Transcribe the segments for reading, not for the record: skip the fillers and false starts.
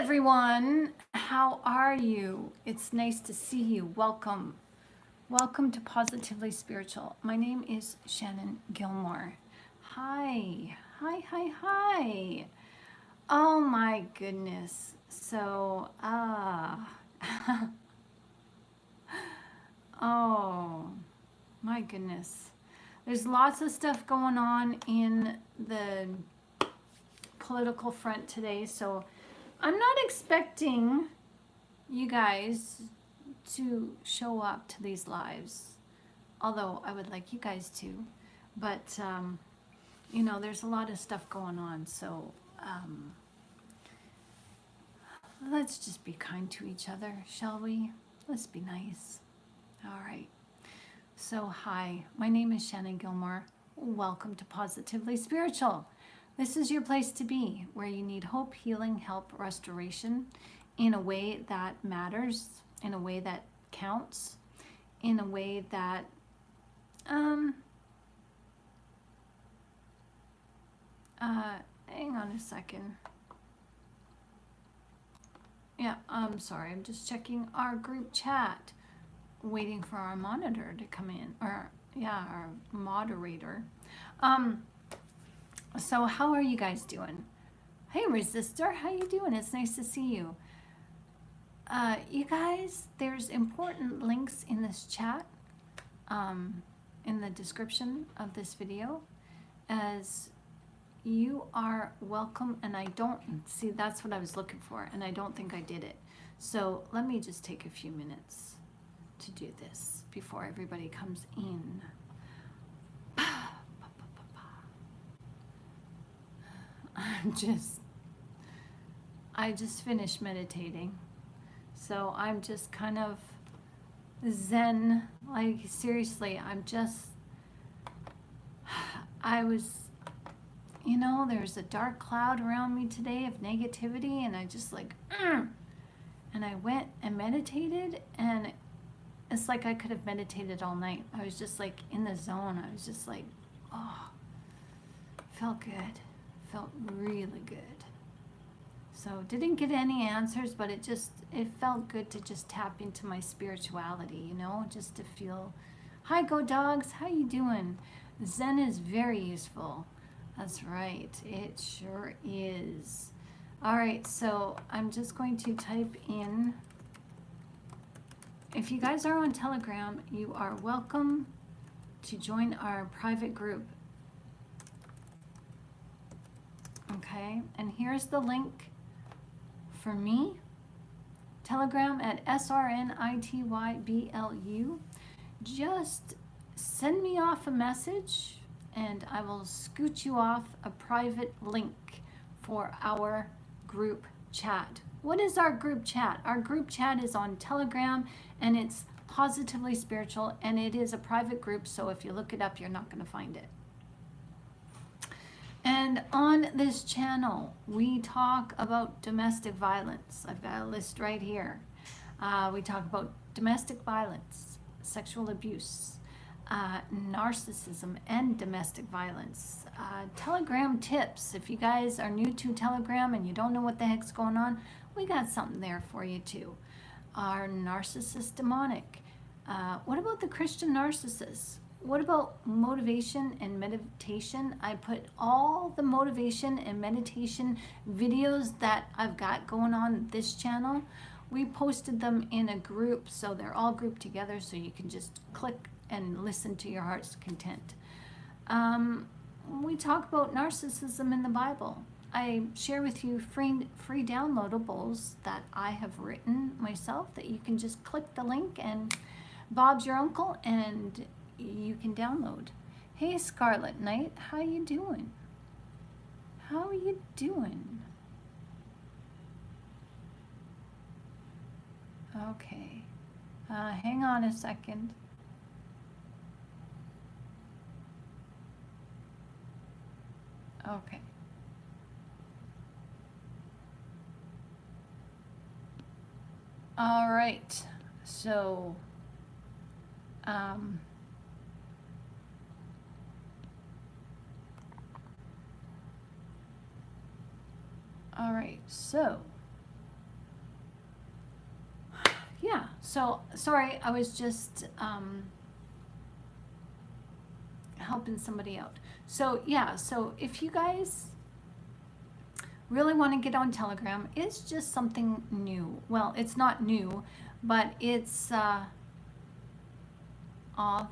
everyone. How are you? It's nice to see you. Welcome. Welcome to Positively Spiritual. My name is Shannon Gilmore. Hi. Hi, hi, hi. Oh my goodness. So, oh my goodness. There's lots of stuff going on in the political front today, so I'm not expecting you guys to show up to these lives, although I would like you guys to, but there's a lot of stuff going on, so let's just be kind to each other, shall we? Let's be nice. All right. So hi, my name is Shannon Gilmore. Welcome to Positively Spiritual. This is your place to be, where you need hope, healing, help, restoration in a way that matters, in a way that counts, in a way that hang on a second. Yeah, I'm sorry, I'm just checking our group chat, waiting for our monitor to come in, or yeah, our moderator. So how are you guys doing? Hey Resistor, how you doing? It's nice to see you. You guys, there's important links in this chat, in the description of this video, as you are welcome. And I don't see, that's what I was looking for, and I don't think I did it. So let me just take a few minutes to do this before everybody comes in. I just finished meditating. So I'm just kind of zen, like seriously, there's a dark cloud around me today of negativity, and I just and I went and meditated, and it's like I could have meditated all night. I was just like in the zone. I was just like, oh, felt good, felt really good. So didn't get any answers, but it felt good to just tap into my spirituality, just to feel, hi Go Dogs, how you doing? Zen is very useful. That's right, it sure is. All right, so I'm just going to type in, if you guys are on Telegram, you are welcome to join our private group. Okay, and here's the link for me, Telegram at SRNITYBLU. Just send me off a message and I will scoot you off a private link for our group chat. What is our group chat? Our group chat is on Telegram, and it's Positively Spiritual, and it is a private group, so if you look it up, you're not going to find it. And on this channel, we talk about domestic violence. I've got a list right here. We talk about domestic violence, sexual abuse, narcissism, and domestic violence. Telegram tips. If you guys are new to Telegram and you don't know what the heck's going on, we got something there for you too. Are narcissists demonic? What about the Christian narcissists? What about motivation and meditation? I put all the motivation and meditation videos that I've got going on this channel. We posted them in a group, so they're all grouped together, so you can just click and listen to your heart's content. We talk about narcissism in the Bible. I share with you free downloadables that I have written myself that you can just click the link and Bob's your uncle and you can download. Hey Scarlet Knight, how you doing? How are you doing? Okay, hang on a second. Okay. All right, so all right, so yeah, so sorry, I was just helping somebody out. So yeah, so if you guys really want to get on Telegram, it's just something new. Well, it's not new, but it's aw,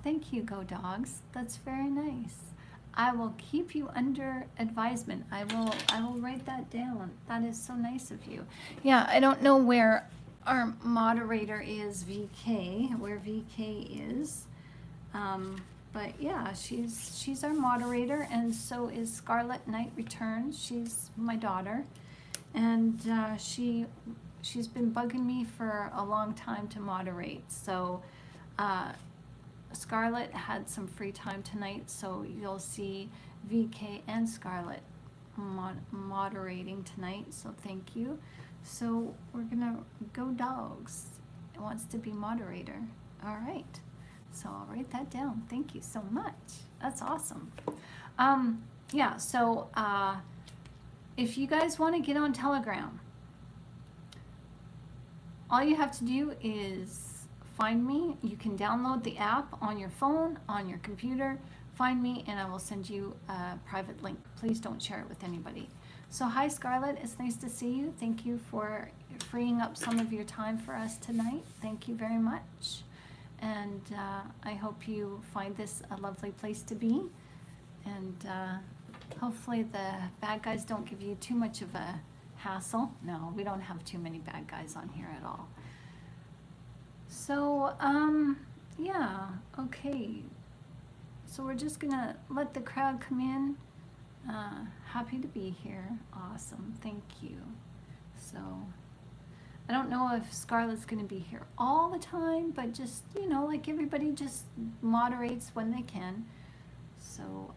thank you, Go Dogs. That's very nice. I will keep you under advisement. I will write that down. That is so nice of you. Yeah, I don't know where our moderator is, VK, where VK is. But yeah, she's our moderator, and so is Scarlet Knight Returns. She's my daughter, and she's been bugging me for a long time to moderate. So Scarlet had some free time tonight, so you'll see VK and Scarlet moderating tonight. So thank you. So we're gonna Go Dogs. It wants to be moderator. All right. So I'll write that down. Thank you so much. That's awesome. Yeah, so if you guys want to get on Telegram, all you have to do is find me. You can download the app on your phone, on your computer. Find me, and I will send you a private link. Please don't share it with anybody. So hi, Scarlett. It's nice to see you. Thank you for freeing up some of your time for us tonight. Thank you very much. And I hope you find this a lovely place to be. And hopefully the bad guys don't give you too much of a hassle. No, we don't have too many bad guys on here at all. So, yeah, okay. So we're just gonna let the crowd come in. Happy to be here. Awesome, thank you. So, I don't know if Scarlett's going to be here all the time, but just, you know, like everybody just moderates when they can. So,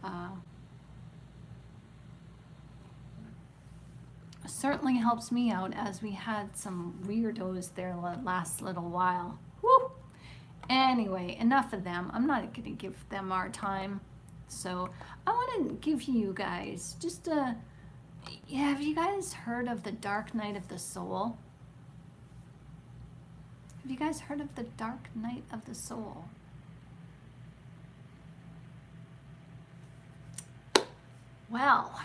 certainly helps me out, as we had some weirdos there last little while. Woo! Anyway, enough of them. I'm not going to give them our time. So, I want to give you guys just a... Yeah, have you guys heard of the Dark Night of the Soul? Have you guys heard of the Dark Night of the Soul? Well,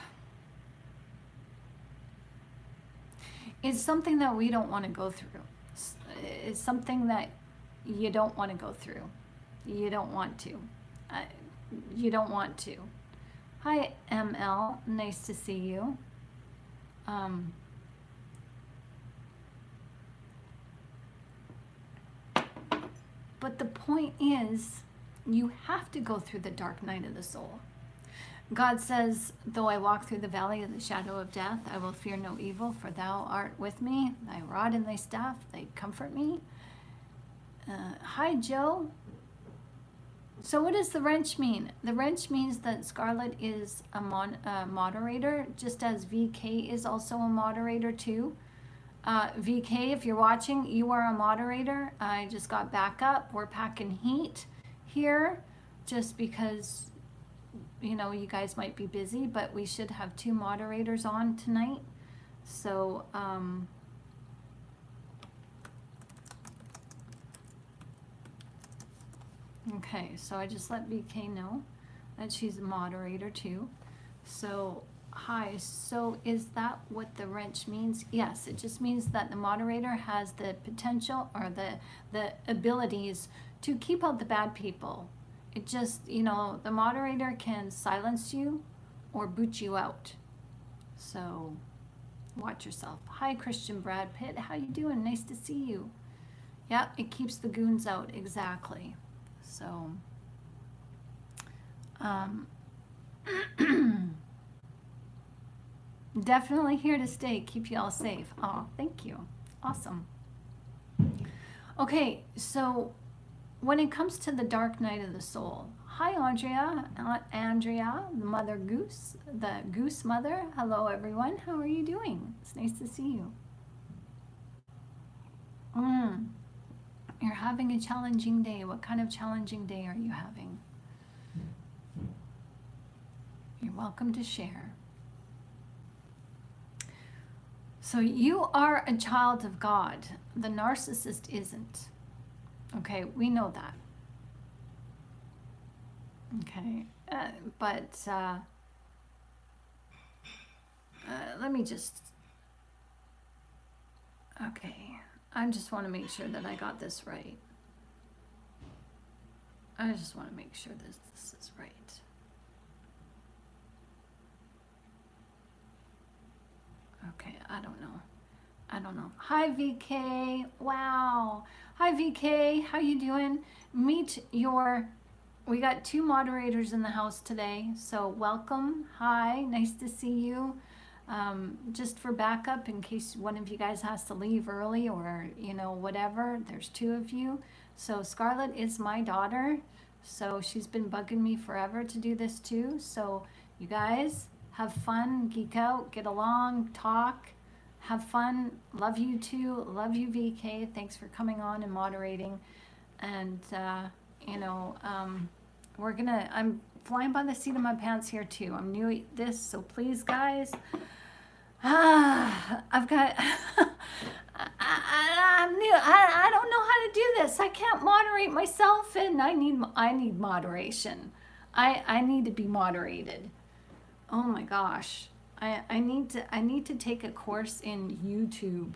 it's something that we don't want to go through. It's something that you don't want to go through. You don't want to. You don't want to. Hi, ML. Nice to see you. But the point is, you have to go through the dark night of the soul. God says, though I walk through the valley of the shadow of death, I will fear no evil, for thou art with me. Thy rod and thy staff, they comfort me. Hi, Joe. So what does the wrench mean? The wrench means that Scarlett is a moderator, just as VK is also a moderator too. VK, if you're watching, you are a moderator. I just got back up. We're packing heat here just because, you know, you guys might be busy, but we should have 2 moderators on tonight. So, okay, so I just let VK know that she's a moderator too. So, hi, so is that what the wrench means? Yes, it just means that the moderator has the potential or the abilities to keep out the bad people. It just, you know, the moderator can silence you or boot you out. So watch yourself. Hi, Christian Brad Pitt. How you doing? Nice to see you. Yeah, it keeps the goons out. Exactly. So, definitely here to stay. Keep you all safe. Oh, thank you. Awesome. Okay, so when it comes to the dark night of the soul, hi, Andrea. Andrea, the mother goose, the goose mother. Hello, everyone. How are you doing? It's nice to see you. You're having a challenging day. What kind of challenging day are you having? You're welcome to share. So you are a child of God. The narcissist isn't. Okay, we know that. Okay, but let me just, okay, I just want to make sure that I got this right. I just want to make sure this is right. Okay, I don't know. Hi VK. Wow. Hi VK. How you doing? We got 2 moderators in the house today, so welcome. Hi, nice to see you. Just for backup, in case one of you guys has to leave early or whatever, there's 2 of you. So Scarlett is my daughter, so she's been bugging me forever to do this too. So you guys have fun, geek out, get along, talk, have fun. Love you too. Love you VK. Thanks for coming on and moderating. And I'm flying by the seat of my pants here too. I'm new at this, so please guys, I've got, I'm new. I don't know how to do this. I can't moderate myself, and I need moderation. I need to be moderated. Oh my gosh. I need to take a course in YouTube.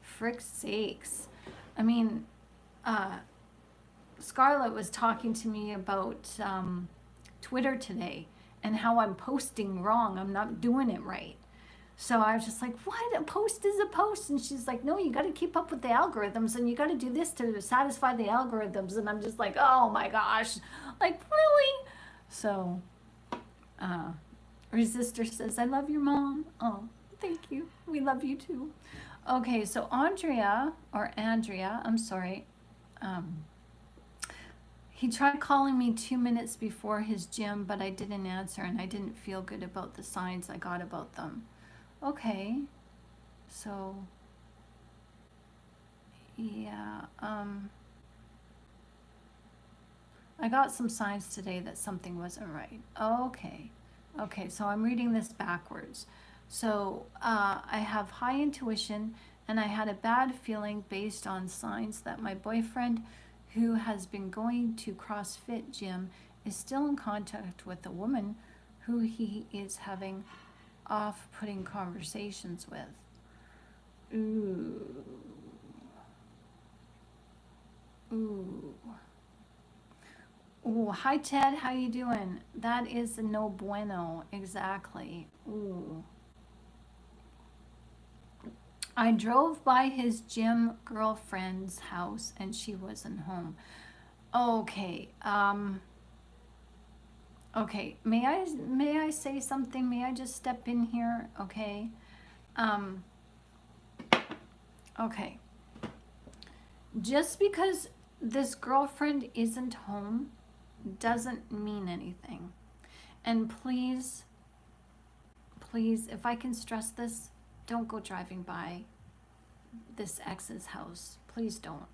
Frick's sakes. I mean, Scarlett was talking to me about Twitter today and how I'm posting wrong. I'm not doing it right. So I was just like, what? A post is a post. And she's like, no, you got to keep up with the algorithms and you got to do this to satisfy the algorithms. And I'm just like, oh my gosh, like really? So, Resistor says, I love your mom. Oh, thank you. We love you too. Okay, so Andrea, I'm sorry. He tried calling me 2 minutes before his gym, but I didn't answer and I didn't feel good about the signs I got about them. Okay, so, yeah, I got some signs today that something wasn't right. Okay, so I'm reading this backwards. So I have high intuition and I had a bad feeling based on signs that my boyfriend, who has been going to CrossFit gym, is still in contact with a woman who he is having off-putting conversations with. Ooh. Ooh, hi Ted, how you doing? That is a no bueno, exactly. Ooh. I drove by his gym girlfriend's house and she wasn't home. Okay, okay, may I say something? May I just step in here? Okay. Okay. Just because this girlfriend isn't home doesn't mean anything. And please, if I can stress this, don't go driving by this ex's house. Please don't.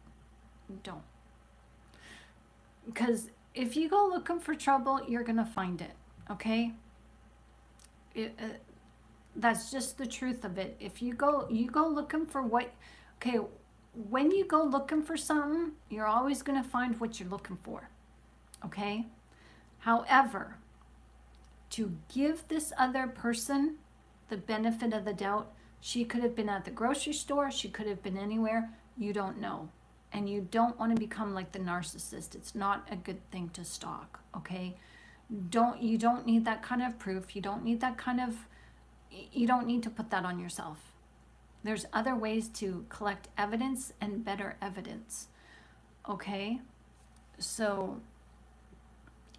Because if you go looking for trouble, you're going to find it, okay? That's just the truth of it. If you go looking for when you go looking for something, you're always going to find what you're looking for, okay? However, to give this other person the benefit of the doubt, she could have been at the grocery store, she could have been anywhere, you don't know. And you don't want to become like the narcissist. It's not a good thing to stalk, okay? You don't need that kind of proof. You don't need to put that on yourself. There's other ways to collect evidence and better evidence, okay? So,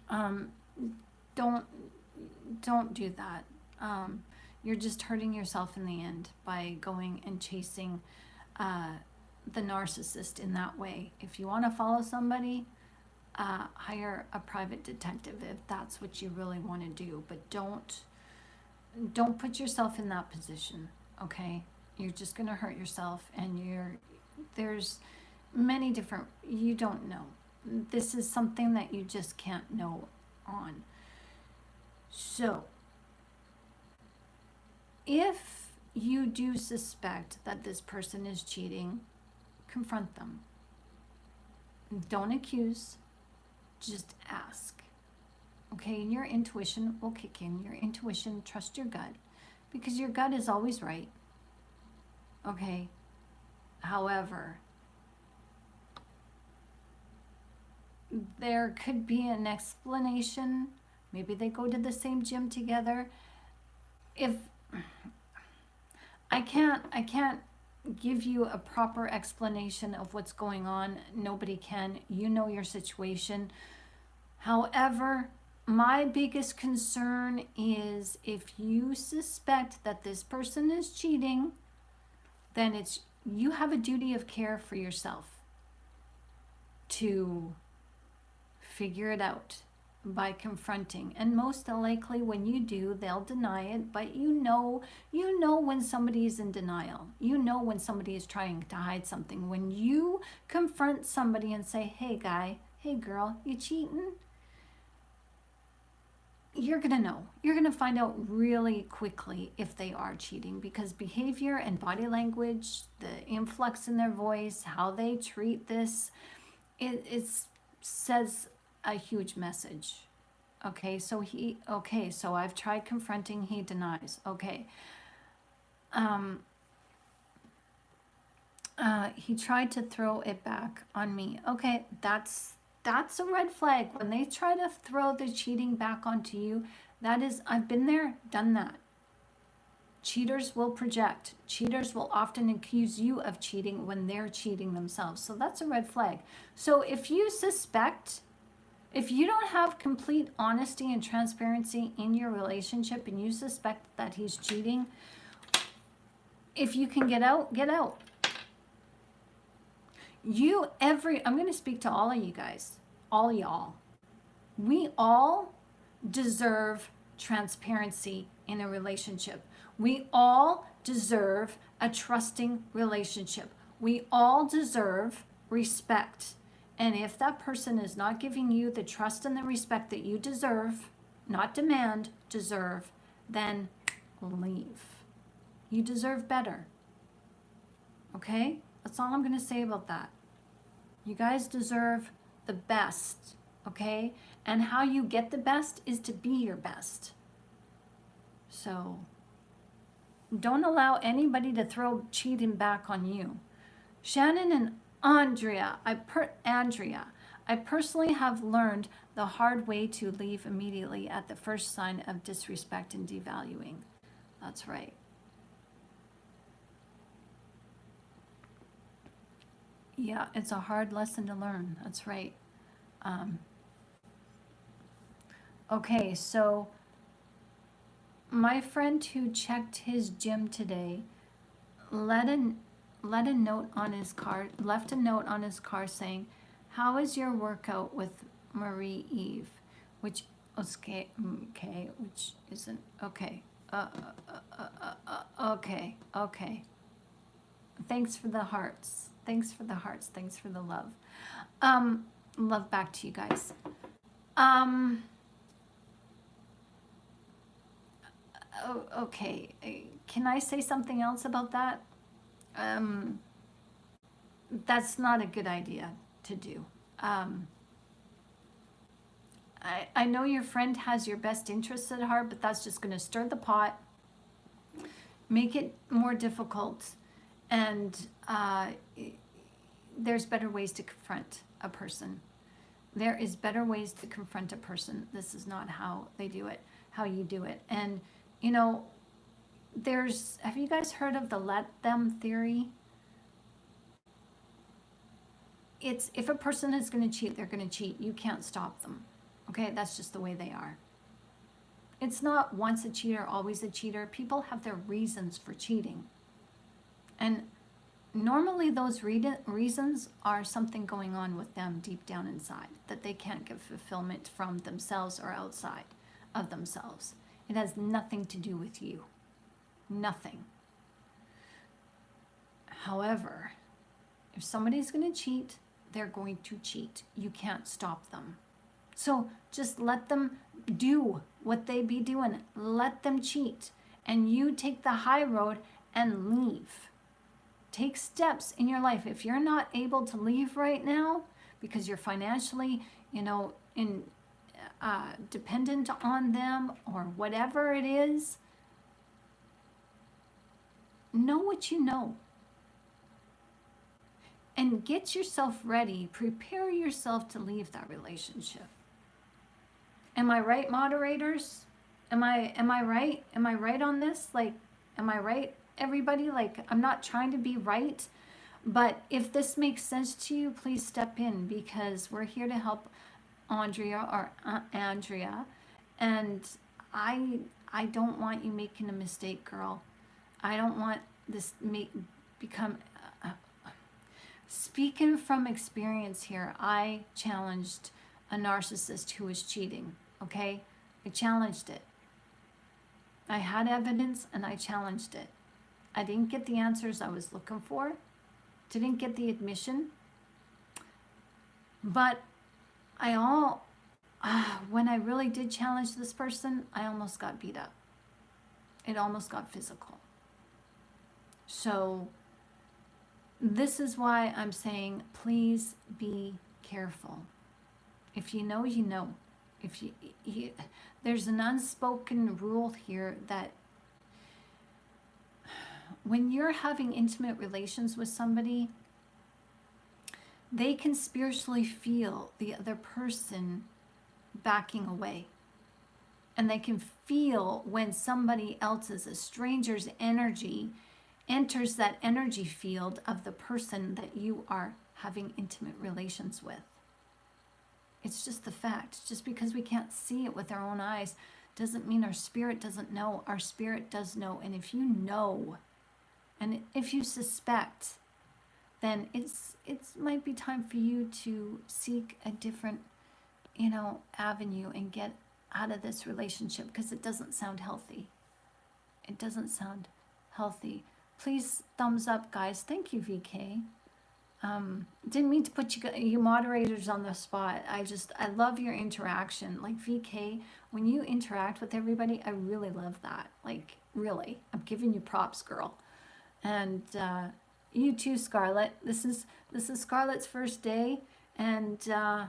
don't do that. You're just hurting yourself in the end by going and chasing the narcissist in that way. If you want to follow somebody, hire a private detective if that's what you really want to do. But don't put yourself in that position, okay? You're just going to hurt yourself, and there's many different, you don't know. This is something that you just can't know on. So, if you do suspect that this person is cheating, confront them. Don't accuse, just ask. Okay, and your intuition will kick in. Your intuition, trust your gut, because your gut is always right. Okay, however, there could be an explanation. Maybe they go to the same gym together. If I can't give you a proper explanation of what's going on. Nobody can. You know your situation. However, my biggest concern is if you suspect that this person is cheating, then you have a duty of care for yourself to figure it out by confronting. And most likely when you do, they'll deny it, but you know when somebody is in denial. You know when somebody is trying to hide something. When you confront somebody and say, hey guy, hey girl, you cheating? You're gonna know. You're gonna find out really quickly if they are cheating, because behavior and body language, the influx in their voice, how they treat this, it says a huge message. Okay, so so I've tried confronting, he denies. Okay. He tried to throw it back on me. Okay, that's a red flag. When they try to throw the cheating back onto you, that is, I've been there, done that. Cheaters will project. Cheaters will often accuse you of cheating when they're cheating themselves. So that's a red flag. So if you suspect, if you don't have complete honesty and transparency in your relationship and you suspect that he's cheating, if you can get out, get out. I'm going to speak to all of you guys, all y'all. We all deserve transparency in a relationship. We all deserve a trusting relationship. We all deserve respect. And if that person is not giving you the trust and the respect that you deserve, not demand, deserve, then leave. You deserve better. Okay? That's all I'm going to say about that. You guys deserve the best, okay? And how you get the best is to be your best. So don't allow anybody to throw cheating back on you. Shannon and Andrea, I personally have learned the hard way to leave immediately at the first sign of disrespect and devaluing. That's right. Yeah, it's a hard lesson to learn. That's right. Okay, so my friend who checked his gym today left a note on his car saying, "How is your workout with Marie Eve?" Which which isn't okay. Okay. Thanks for the hearts. Thanks for the hearts. Thanks for the love. Love back to you guys. Okay. Can I say something else about that? That's not a good idea to do. I know your friend has your best interests at heart, but that's just going to stir the pot, make it more difficult, and there's better ways to confront a person. There is better ways to confront a person. This is not how they do it, how you do it. And, you know, have you guys heard of the let them theory? It's, if a person is going to cheat, they're going to cheat. You can't stop them. Okay, that's just the way they are. It's not once a cheater, always a cheater. People have their reasons for cheating. And normally those reasons are something going on with them deep down inside that they can't get fulfillment from themselves or outside of themselves. It has nothing to do with you. Nothing. However, if somebody's going to cheat, they're going to cheat. You can't stop them. So just let them do what they be doing. Let them cheat. And you take the high road and leave. Take steps in your life. If you're not able to leave right now because you're financially, dependent on them or whatever it is. Know what you know. And get yourself ready. Prepare yourself to leave that relationship. Am I right, moderators? Am I right? Am I right on this? Like, am I right, everybody? Like, I'm not trying to be right, but if this makes sense to you, please step in, because we're here to help Andrea, and I don't want you making a mistake, girl. I don't want this become speaking from experience here. I challenged a narcissist who was cheating. Okay, I challenged it. I had evidence and I challenged it. I didn't get the answers I was looking for. Didn't get the admission. But when I really did challenge this person, I almost got beat up. It almost got physical. So this is why I'm saying, please be careful. If you know, you know. If there's an unspoken rule here that when you're having intimate relations with somebody, they can spiritually feel the other person backing away. And they can feel when somebody else's, a stranger's energy enters that energy field of the person that you are having intimate relations with. It's just the fact. Just because we can't see it with our own eyes doesn't mean our spirit doesn't know. Our spirit does know. And if you know, and if you suspect, then it might be time for you to seek a different, avenue and get out of this relationship, because it doesn't sound healthy. It doesn't sound healthy. Please thumbs up, guys. Thank you, VK. Didn't mean to put you moderators on the spot. I love your interaction. Like, VK, when you interact with everybody, I really love that. Like, really, I'm giving you props, girl. And you too, Scarlett. This is Scarlett's first day, and oh,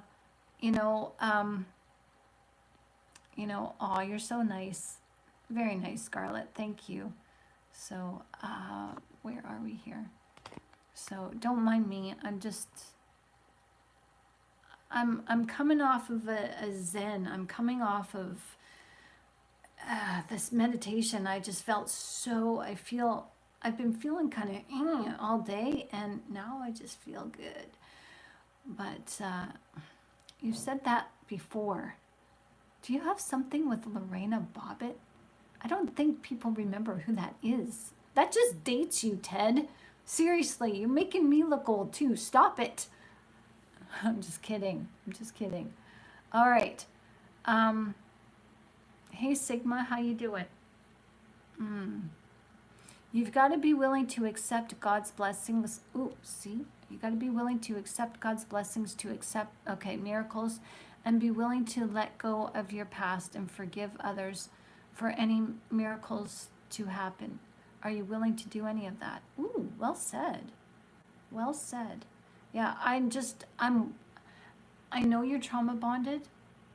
you're so nice. Very nice, Scarlett. Thank you. So, where are we here? So don't mind me. I'm coming off of a Zen. I'm coming off of this meditation. I just felt I've been feeling kind of all day, and now I just feel good. But you've said that before. Do you have something with Lorena Bobbitt? I don't think people remember who that is. That just dates you, Ted. Seriously, you're making me look old too. Stop it. I'm just kidding. All right. Hey, Sigma, how you doing? You've got to be willing to accept God's blessings. Ooh, see? You got to be willing to accept God's blessings, to accept, miracles, and be willing to let go of your past and forgive others for any miracles to happen. Are you willing to do any of that? Ooh, well said. Well said. Yeah, I know you're trauma bonded,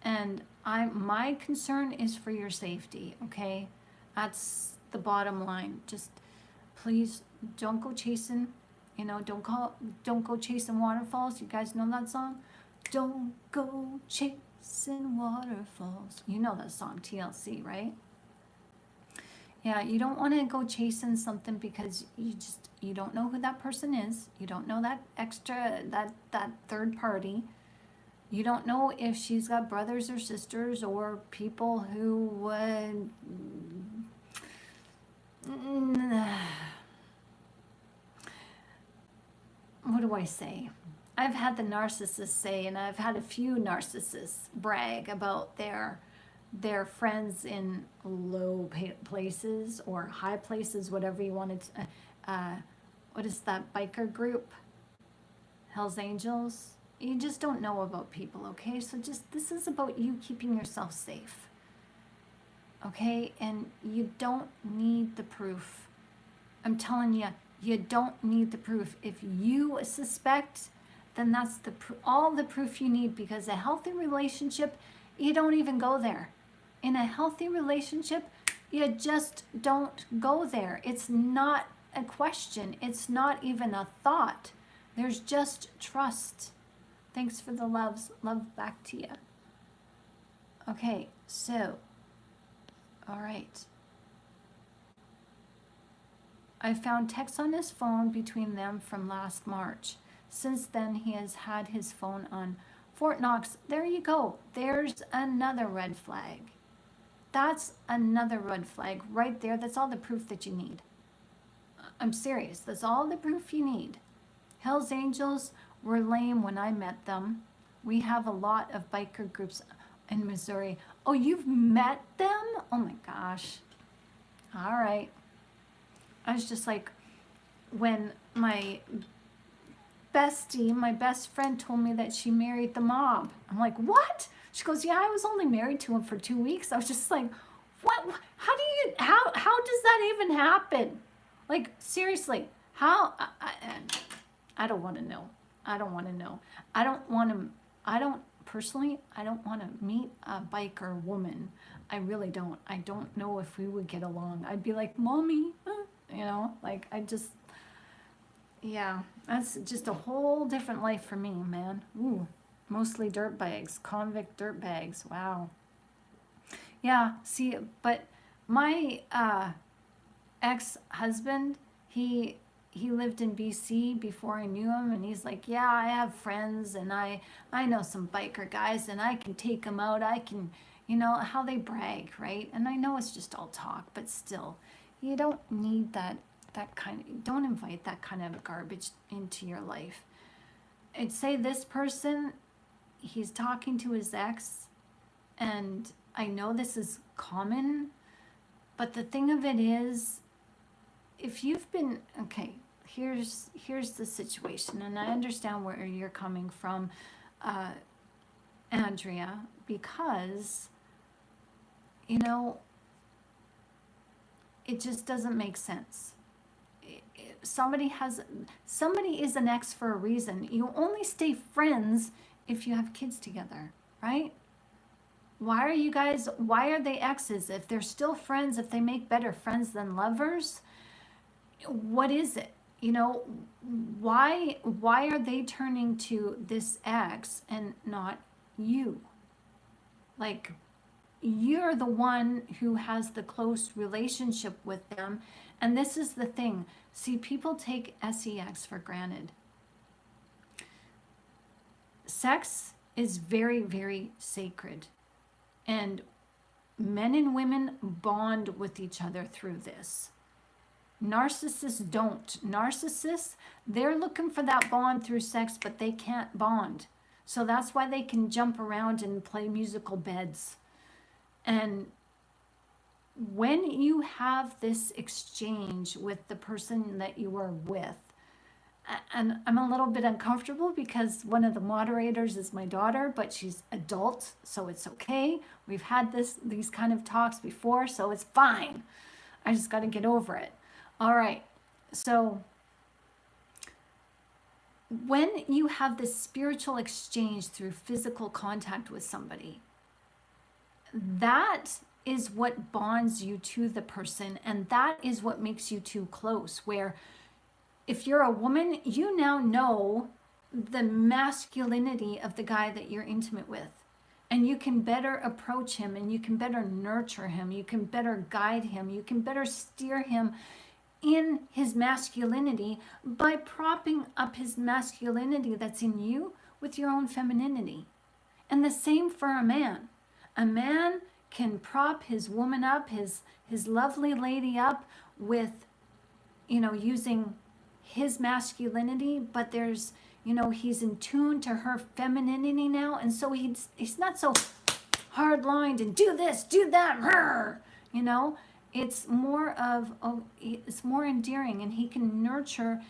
and my concern is for your safety, okay? That's the bottom line. Just please don't go chasing, don't go chasing waterfalls. You guys know that song? Don't go chasing waterfalls. You know that song, TLC, right? Yeah, you don't want to go chasing something because you don't know who that person is. You don't know that that third party. You don't know if she's got brothers or sisters or people who would... What do I say? I've had the narcissists say, and I've had a few narcissists brag about their friends in low places or high places, whatever you wanted to, what is that biker group? Hells Angels? You just don't know about people, okay? So this is about you keeping yourself safe, okay? And you don't need the proof. I'm telling you, you don't need the proof. If you suspect then that's all the proof you need, because a healthy relationship, you don't even go there. In a healthy relationship, you just don't go there. It's not a question. It's not even a thought. There's just trust. Thanks for the loves. Love back to you. Okay, so, all right. I found texts on his phone between them from last March. Since then, he has had his phone on Fort Knox. There you go. There's another red flag. That's another red flag right there. That's all the proof that you need. I'm serious. That's all the proof you need. Hells Angels were lame when I met them. We have a lot of biker groups in Missouri. Oh, you've met them? Oh my gosh. All right. I was just like, when my bestie, my best friend, told me that she married the mob. I'm like, what? She goes, yeah, I was only married to him for 2 weeks. I was just like, what? How does that even happen? Like, seriously, how? I don't want to know. I don't want to know. I don't personally, I don't want to meet a biker woman. I really don't. I don't know if we would get along. I'd be like, mommy, like yeah, that's just a whole different life for me, man. Ooh, mostly dirt bags, convict dirt bags. Wow. Yeah, see, but my ex-husband, he lived in BC before I knew him, and he's like, yeah, I have friends, and I know some biker guys, and I can take them out. I can, how they brag, right? And I know it's just all talk, but still, you don't need that don't invite that kind of garbage into your life. I'd say this person, he's talking to his ex, and I know this is common, but the thing of it is, if you've been, okay, here's the situation, and I understand where you're coming from, Andrea, because, it just doesn't make sense. Somebody is an ex for a reason. You only stay friends if you have kids together, right? Why are they exes? If they're still friends, if they make better friends than lovers, what is it? Why are they turning to this ex and not you? Like, you're the one who has the close relationship with them. And this is the thing. See, people take sex for granted. Sex is very, very sacred. And men and women bond with each other through this. Narcissists don't. Narcissists, they're looking for that bond through sex, but they can't bond. So that's why they can jump around and play musical beds. And when you have this exchange with the person that you are with, and I'm a little bit uncomfortable because one of the moderators is my daughter, but she's adult, so it's okay. We've had these kind of talks before, so it's fine. I just got to get over it. All right. So when you have this spiritual exchange through physical contact with somebody, that is what bonds you to the person, and that is what makes you two close. Where if you're a woman, you now know the masculinity of the guy that you're intimate with, and you can better approach him, and you can better nurture him, you can better guide him, you can better steer him in his masculinity by propping up his masculinity that's in you with your own femininity. And the same for a man. A man can prop his woman up, his lovely lady up with, using his masculinity, but there's, he's in tune to her femininity now, and so he's not so hard-lined and do this, do that, it's more it's more endearing, and he can nurture,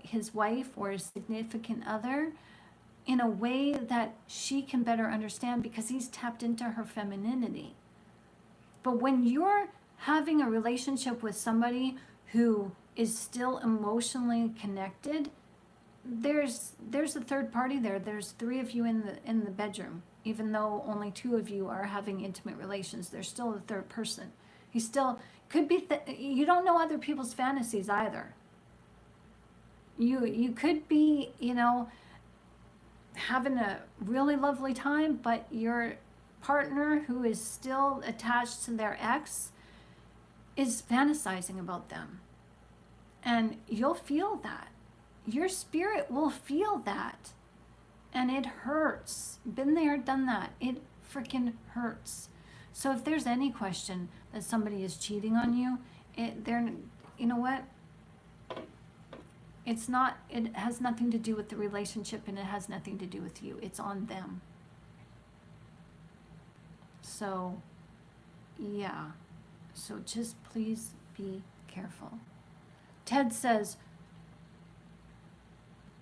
his wife or his significant other in a way that she can better understand because he's tapped into her femininity. But when you're having a relationship with somebody who is still emotionally connected, there's a third party there. There's 3 of you in the bedroom, even though only 2 of you are having intimate relations. There's still a third person. He still could be. You don't know other people's fantasies either. You could be, having a really lovely time, but your partner who is still attached to their ex is fantasizing about them. And you'll feel that. Your spirit will feel that. And it hurts. Been there, done that. It freaking hurts. So if there's any question that somebody is cheating on you, you know what? It has nothing to do with the relationship, and it has nothing to do with you. It's on them. So, yeah. So just please be careful. Ted says,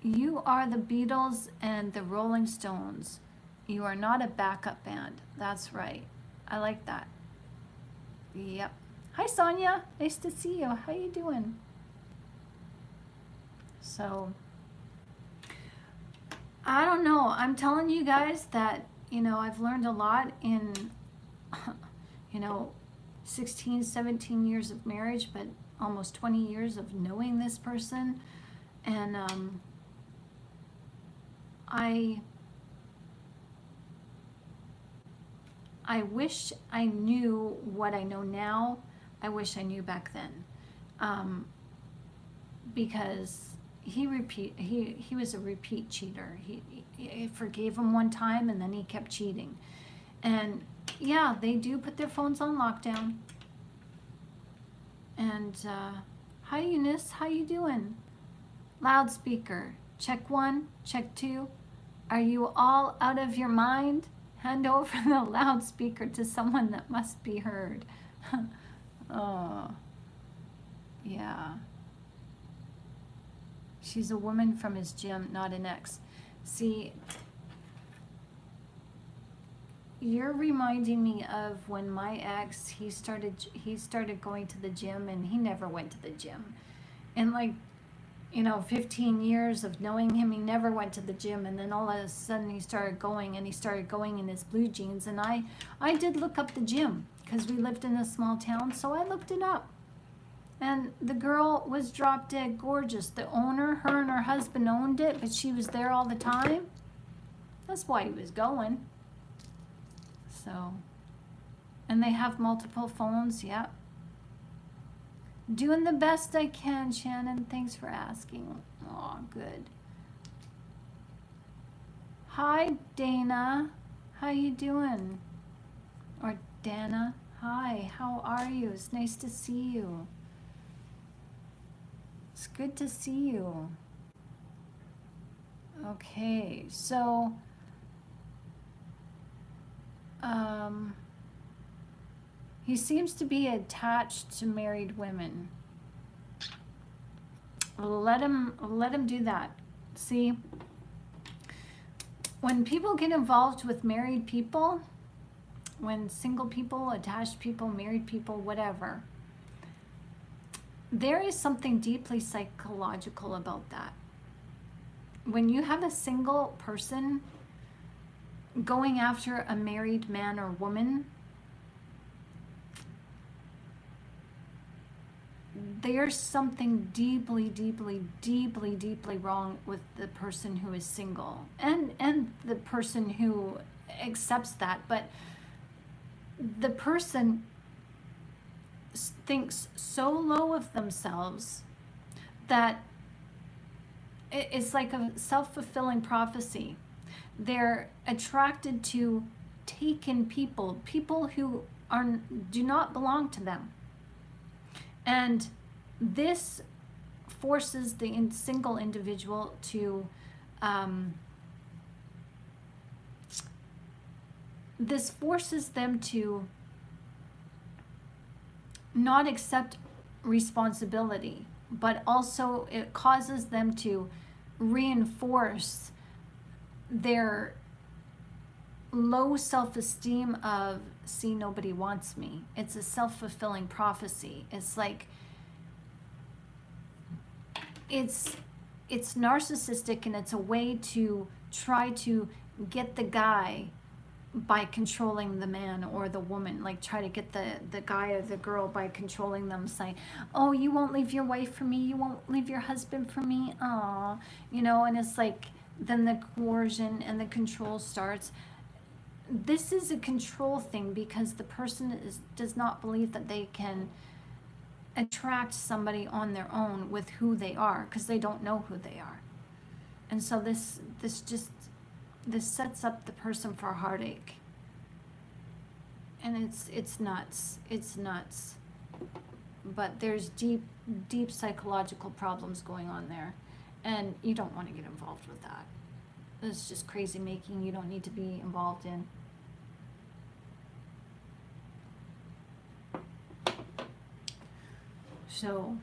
you are the Beatles and the Rolling Stones. You are not a backup band. That's right. I like that. Yep. Hi, Sonia. Nice to see you. How you doing? So, I don't know. I'm telling you guys that, I've learned a lot in, 16, 17 years of marriage, but almost 20 years of knowing this person. And I wish I knew what I know now. I wish I knew back then. Because he was a repeat cheater. He forgave him one time, and then he kept cheating. And yeah, they do put their phones on lockdown. And hi Eunice, how you doing? Loudspeaker, check 1, check 2. Are you all out of your mind? Hand over the loudspeaker to someone that must be heard. Oh, yeah. She's a woman from his gym, not an ex. See, you're reminding me of when my ex, he started going to the gym, and he never went to the gym. And 15 years of knowing him, he never went to the gym, and then all of a sudden he started going, and he started going in his blue jeans. And I did look up the gym, because we lived in a small town, so I looked it up. And the girl was drop dead gorgeous. The owner, her and her husband owned it, but she was there all the time. That's why he was going. So, and they have multiple phones, yep. Doing the best I can, Shannon. Thanks for asking. Oh, good. Hi, Dana. How you doing? Or Dana. Hi, how are you? It's nice to see you. It's good to see you. Okay, so he seems to be attached to married women. Let him do that. See, when people get involved with married people, when single people, attached people, married people, whatever, there is something deeply psychological about that. When you have a single person going after a married man or woman, there's something deeply, deeply, deeply, deeply wrong with the person who is single and the person who accepts that. But the person thinks so low of themselves that it's like a self-fulfilling prophecy. They're attracted to taken people who do not belong to them. And this forces the single individual to this forces them to not accept responsibility, but also it causes them to reinforce their low self-esteem of, see, nobody wants me. It's a self-fulfilling prophecy. It's like, it's it's narcissistic, and it's a way to try to get the guy by controlling the man or the woman, like try to get the guy or the girl by controlling them, saying, oh, you won't leave your wife for me, you won't leave your husband for me, aw, and it's like, then the coercion and the control starts. This is a control thing because the person does not believe that they can attract somebody on their own with who they are, because they don't know who they are. And so this sets up the person for heartache. And it's nuts. It's nuts. But there's deep psychological problems going on there. And you don't want to get involved with that. It's just crazy making you don't need to be involved in. So,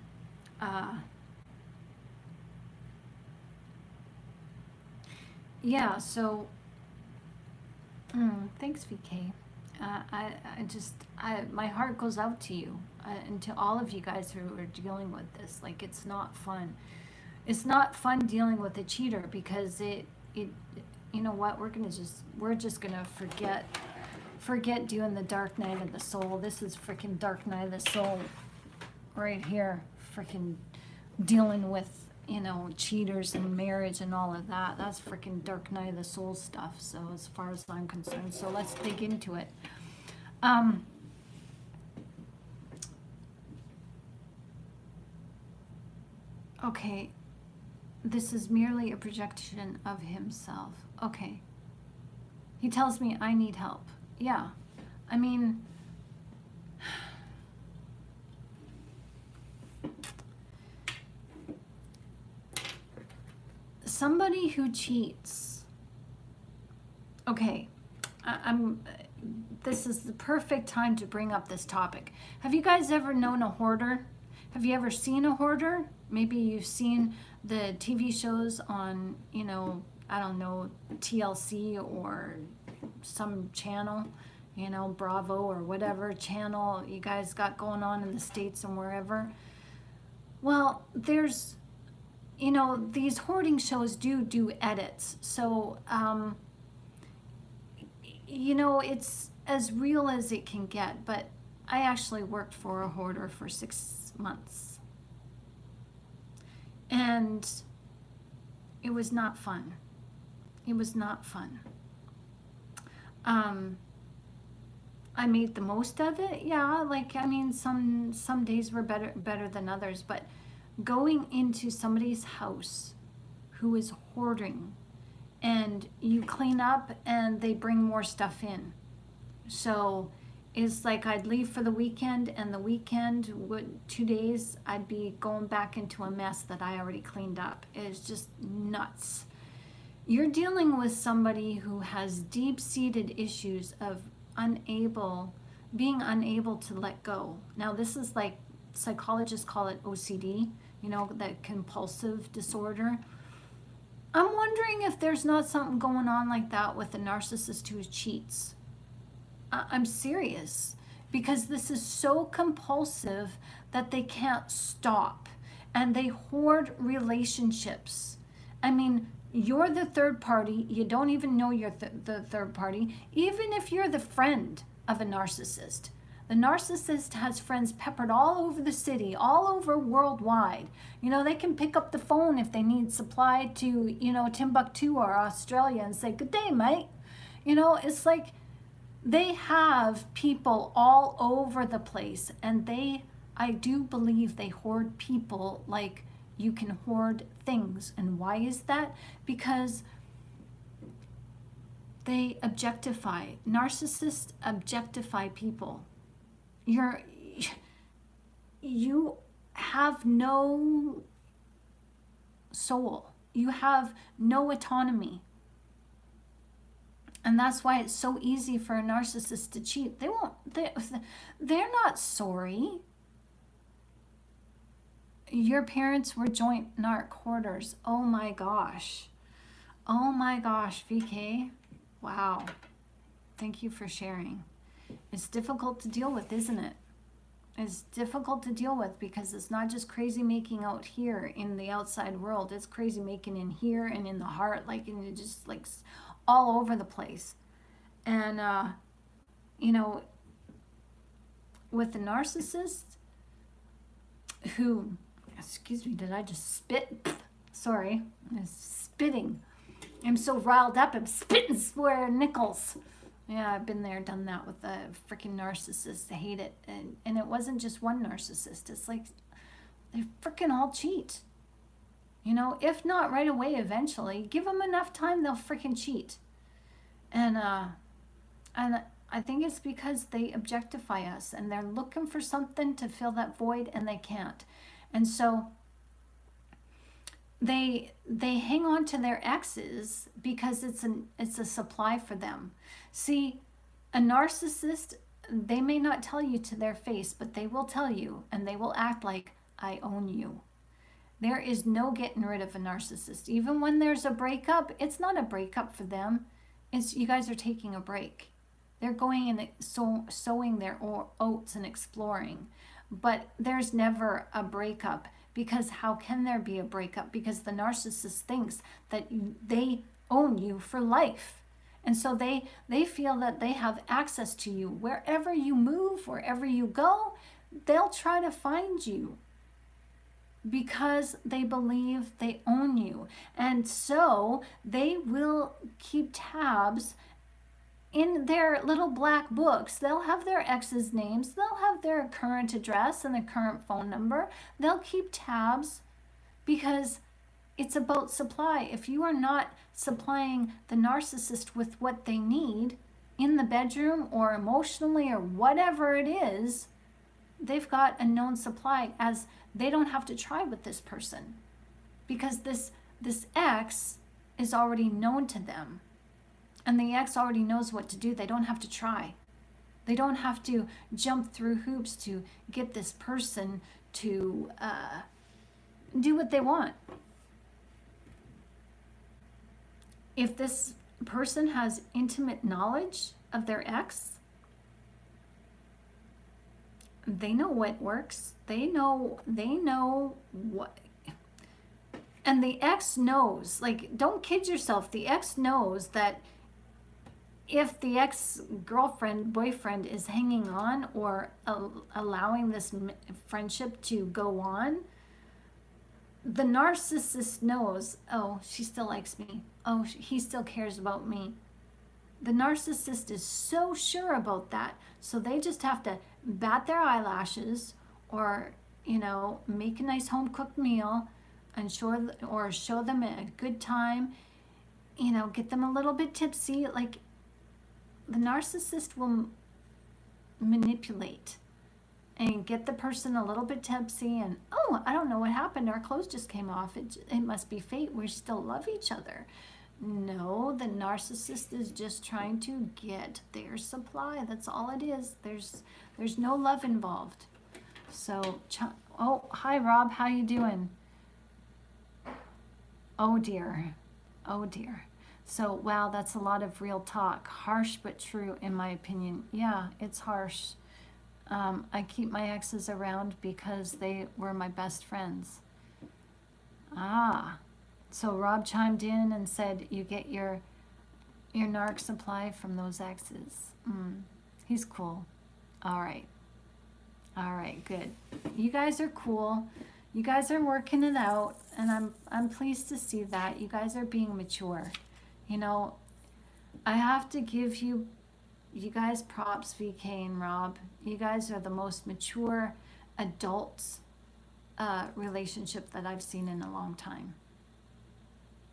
yeah, so, thanks, VK. My heart goes out to you, and to all of you guys who are dealing with this. Like, it's not fun. It's not fun dealing with a cheater, because it you know what, we're just gonna forget doing the dark night of the soul. This is freaking dark night of the soul right here. Freaking dealing with, cheaters and marriage and all of that. That's freaking dark night of the soul stuff. So as far as I'm concerned, so let's dig into it. Okay, this is merely a projection of himself. Okay. He tells me I need help. Yeah. I mean, somebody who cheats. Okay. This is the perfect time to bring up this topic. Have you guys ever known a hoarder? Have you ever seen a hoarder? Maybe you've seen the TV shows on, I don't know, TLC or some channel, Bravo or whatever channel you guys got going on in the States and wherever. Well, there's, these hoarding shows do edits. So, it's as real as it can get. But I actually worked for a hoarder for 6 months. And it was not fun. It was not fun. I made the most of it. Yeah, some days were better than others, but going into somebody's house who is hoarding, and you clean up and they bring more stuff in. So it's like I'd leave for the weekend, and the weekend, 2 days, I'd be going back into a mess that I already cleaned up. It's just nuts. You're dealing with somebody who has deep-seated issues of being unable to let go. Now, this is like, psychologists call it OCD, that compulsive disorder. I'm wondering if there's not something going on like that with a narcissist who cheats. I'm serious, because this is so compulsive that they can't stop, and they hoard relationships. I mean, you're the third party. You don't even know you're the third party. Even if you're the friend of a narcissist, the narcissist has friends peppered all over the city, all over worldwide. They can pick up the phone if they need supply to, Timbuktu or Australia, and say, "Good day, mate." It's like, they have people all over the place, and I do believe they hoard people like you can hoard things. And why is that? Because they objectify. Narcissists objectify people. You have no soul. You have no autonomy. And that's why it's so easy for a narcissist to cheat. They're not sorry. Your parents were joint narc hoarders. Oh my gosh. Oh my gosh, VK. Wow. Thank you for sharing. It's difficult to deal with, isn't it? is difficult to deal with, because it's not just crazy making out here in the outside world. It's crazy making in here and in the heart, like, and it just like all over the place. And you know, with the narcissist who, excuse me, did I just spit? Sorry, I'm spitting. I'm so riled up, I'm spitting square nickels. Yeah, I've been there, done that with a freaking narcissist. I hate it. And it wasn't just one narcissist. It's like they freaking all cheat. You know, if not right away, eventually, give them enough time, they'll freaking cheat. And I think it's because they objectify us and they're looking for something to fill that void, and they can't. And so they hang on to their exes because it's a supply for them. See, a narcissist, they may not tell you to their face, but they will tell you, and they will act like, I own you. There is no getting rid of a narcissist. Even when there's a breakup, it's not a breakup for them. It's, you guys are taking a break. They're going and sowing their oats and exploring. But there's never a breakup, because how can there be a breakup? Because the narcissist thinks that they own you for life. And so they feel that they have access to you. Wherever you move, wherever you go, they'll try to find you, because they believe they own you. And so they will keep tabs in their little black books. They'll have their ex's names, they'll have their current address and the current phone number. They'll keep tabs, because it's about supply. If you are not supplying the narcissist with what they need in the bedroom or emotionally or whatever it is, they've got a known supply, as they don't have to try with this person, because this ex is already known to them, and the ex already knows what to do. They don't have to try. They don't have to jump through hoops to get this person to do what they want. If this person has intimate knowledge of their ex, they know what works. They know what, and the ex knows, like, don't kid yourself. The ex knows that if the ex-girlfriend, boyfriend is hanging on or allowing this friendship to go on, the narcissist knows, oh, she still likes me. Oh, he still cares about me. The narcissist is so sure about that. So they just have to bat their eyelashes, or, you know, make a nice home-cooked meal and show them a good time, you know, get them a little bit tipsy. Like, the narcissist will manipulate and get the person a little bit tipsy, and, oh, I don't know what happened. Our clothes just came off. It must be fate. We still love each other. No, the narcissist is just trying to get their supply. That's all it is. There's no love involved. So, oh, hi, Rob. How you doing? Oh, dear. Oh, dear. So, wow, that's a lot of real talk. Harsh but true, in my opinion. Yeah, it's harsh. I keep my exes around because they were my best friends. Ah, so Rob chimed in and said you get your narc supply from those exes. He's cool. All right, good. You guys are cool. You guys are working it out, and I'm pleased to see that. You guys are being mature. You know, I have to give you guys props, VK and Rob. You guys are the most mature adults relationship that I've seen in a long time.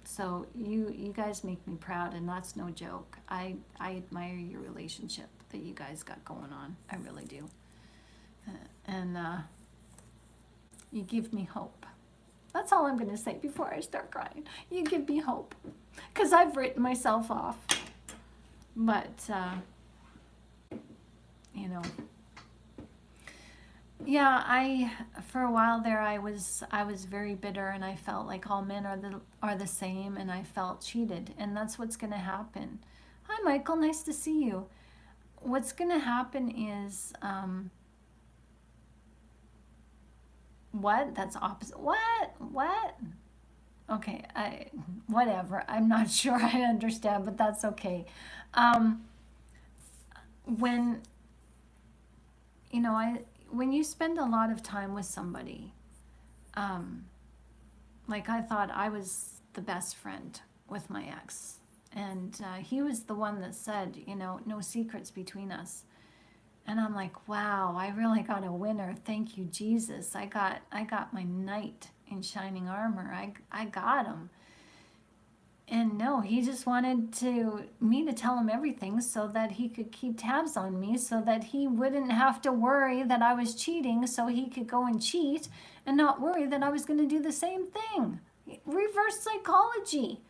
So you guys make me proud, and that's no joke. I admire your relationship that you guys got going on. I really do. And you give me hope. That's all I'm going to say before I start crying. You give me hope, because I've written myself off. But you know, yeah, for a while there I was very bitter, and I felt like all men are the same, and I felt cheated, and that's what's going to happen. Hi, Michael, nice to see you. What's going to happen is What? That's opposite. What? Okay, whatever. I'm not sure I understand, but that's okay. Um, when when you spend a lot of time with somebody, um, like I thought I was the best friend with my ex, and he was the one that said, no secrets between us. And I'm like, wow, I really got a winner. Thank you, Jesus. I got my knight in shining armor. I got him. And no, he just wanted me to tell him everything so that he could keep tabs on me, so that he wouldn't have to worry that I was cheating, so he could go and cheat and not worry that I was going to do the same thing. Reverse psychology.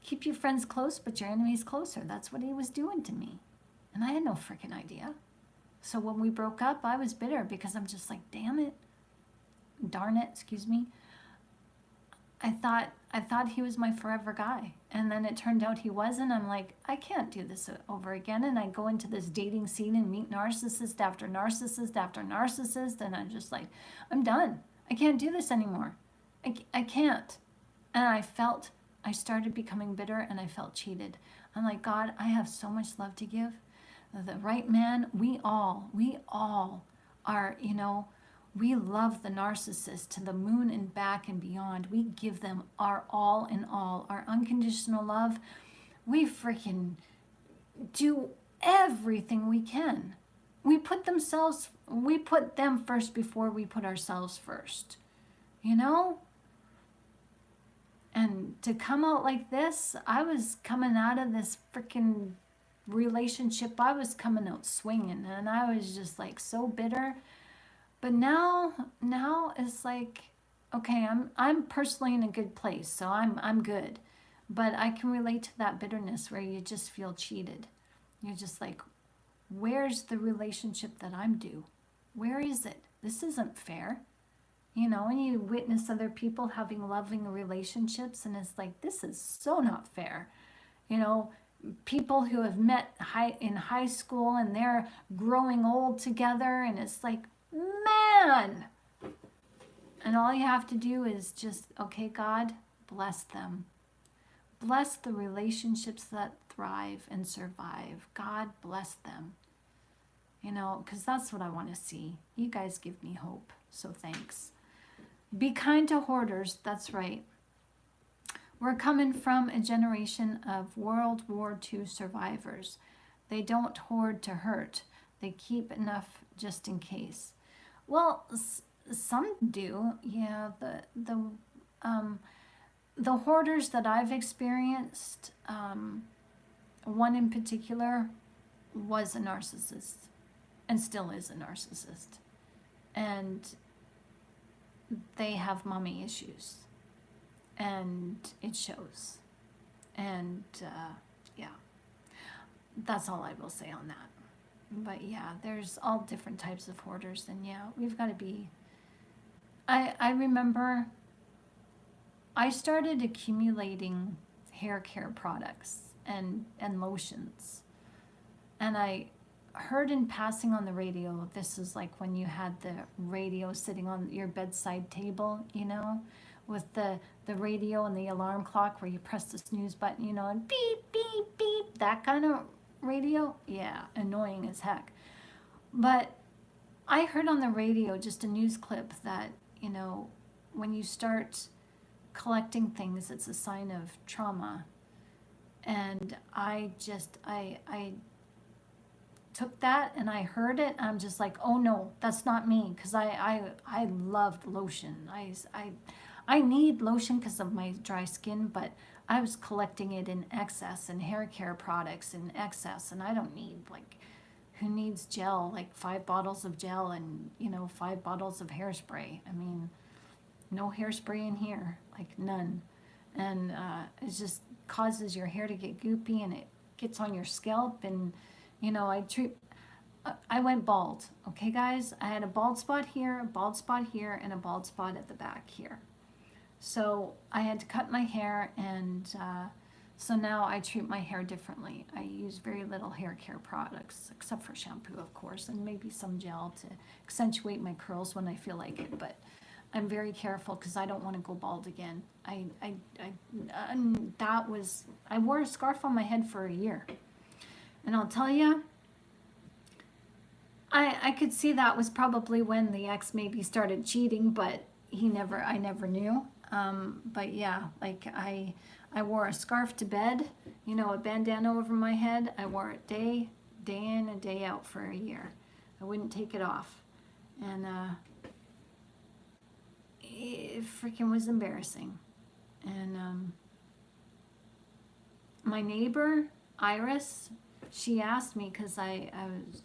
Keep your friends close, but your enemies closer. That's what he was doing to me. And I had no freaking idea. So when we broke up, I was bitter because I'm just like, darn it, excuse me. I thought he was my forever guy. And then it turned out he wasn't. I'm like, I can't do this over again. And I go into this dating scene and meet narcissist after narcissist after narcissist. And I'm just like, I'm done. I can't do this anymore. I can't. And I started becoming bitter, and I felt cheated. I'm like, God, I have so much love to give. The right man, we all are, we love the narcissist to the moon and back and beyond. We give them our all in all, our unconditional love. We freaking do everything we can. We put them first before we put ourselves first, And to come out like this, I was coming out of this freaking relationship, I was coming out swinging, and I was just like so bitter. But now it's like, okay, I'm personally in a good place, so I'm good. But I can relate to that bitterness where you just feel cheated. You're just like, where's the relationship that I'm due? Where is it? This isn't fair. And you witness other people having loving relationships, and it's like, this is so not fair. People who have met in high school, and they're growing old together, and it's like, man. And all you have to do is just, okay, God, bless them. Bless the relationships that thrive and survive. God bless them. Because that's what I want to see. You guys give me hope, so thanks. Be kind to hoarders, that's right. We're coming from a generation of World War II survivors. They don't hoard to hurt. They keep enough just in case. Well, some do. Yeah, the hoarders that I've experienced, one in particular was a narcissist and still is a narcissist. And they have mommy issues. And it shows. And yeah, that's all I will say on that. But yeah, there's all different types of hoarders, and yeah, we've got to be. I remember I started accumulating hair care products and lotions, and I heard in passing on the radio, this is like when you had the radio sitting on your bedside table, with the radio and the alarm clock where you press the snooze button, and beep, beep, beep, that kind of radio. Yeah, annoying as heck. But I heard on the radio just a news clip that, when you start collecting things, it's a sign of trauma. And I took that and I heard it. I'm just like, oh no, that's not me. Because I loved lotion. I need lotion because of my dry skin, but I was collecting it in excess, and hair care products in excess, and I don't need, who needs gel, 5 bottles of gel and 5 bottles of hairspray. I mean, no hairspray in here, none. And it just causes your hair to get goopy, and it gets on your scalp, and I went bald. Okay, guys, I had a bald spot here, a bald spot here, and a bald spot at the back here. So I had to cut my hair, and So now I treat my hair differently. I use very little hair care products, except for shampoo, of course, and maybe some gel to accentuate my curls when I feel like it. But I'm very careful because I don't want to go bald again. I wore a scarf on my head for a year. And I'll tell you, I could see that was probably when the ex maybe started cheating, but I never knew. But yeah, like I wore a scarf to bed, a bandana over my head. I wore it day in and day out for a year. I wouldn't take it off. And it freaking was embarrassing. And my neighbor, Iris, she asked me because I was,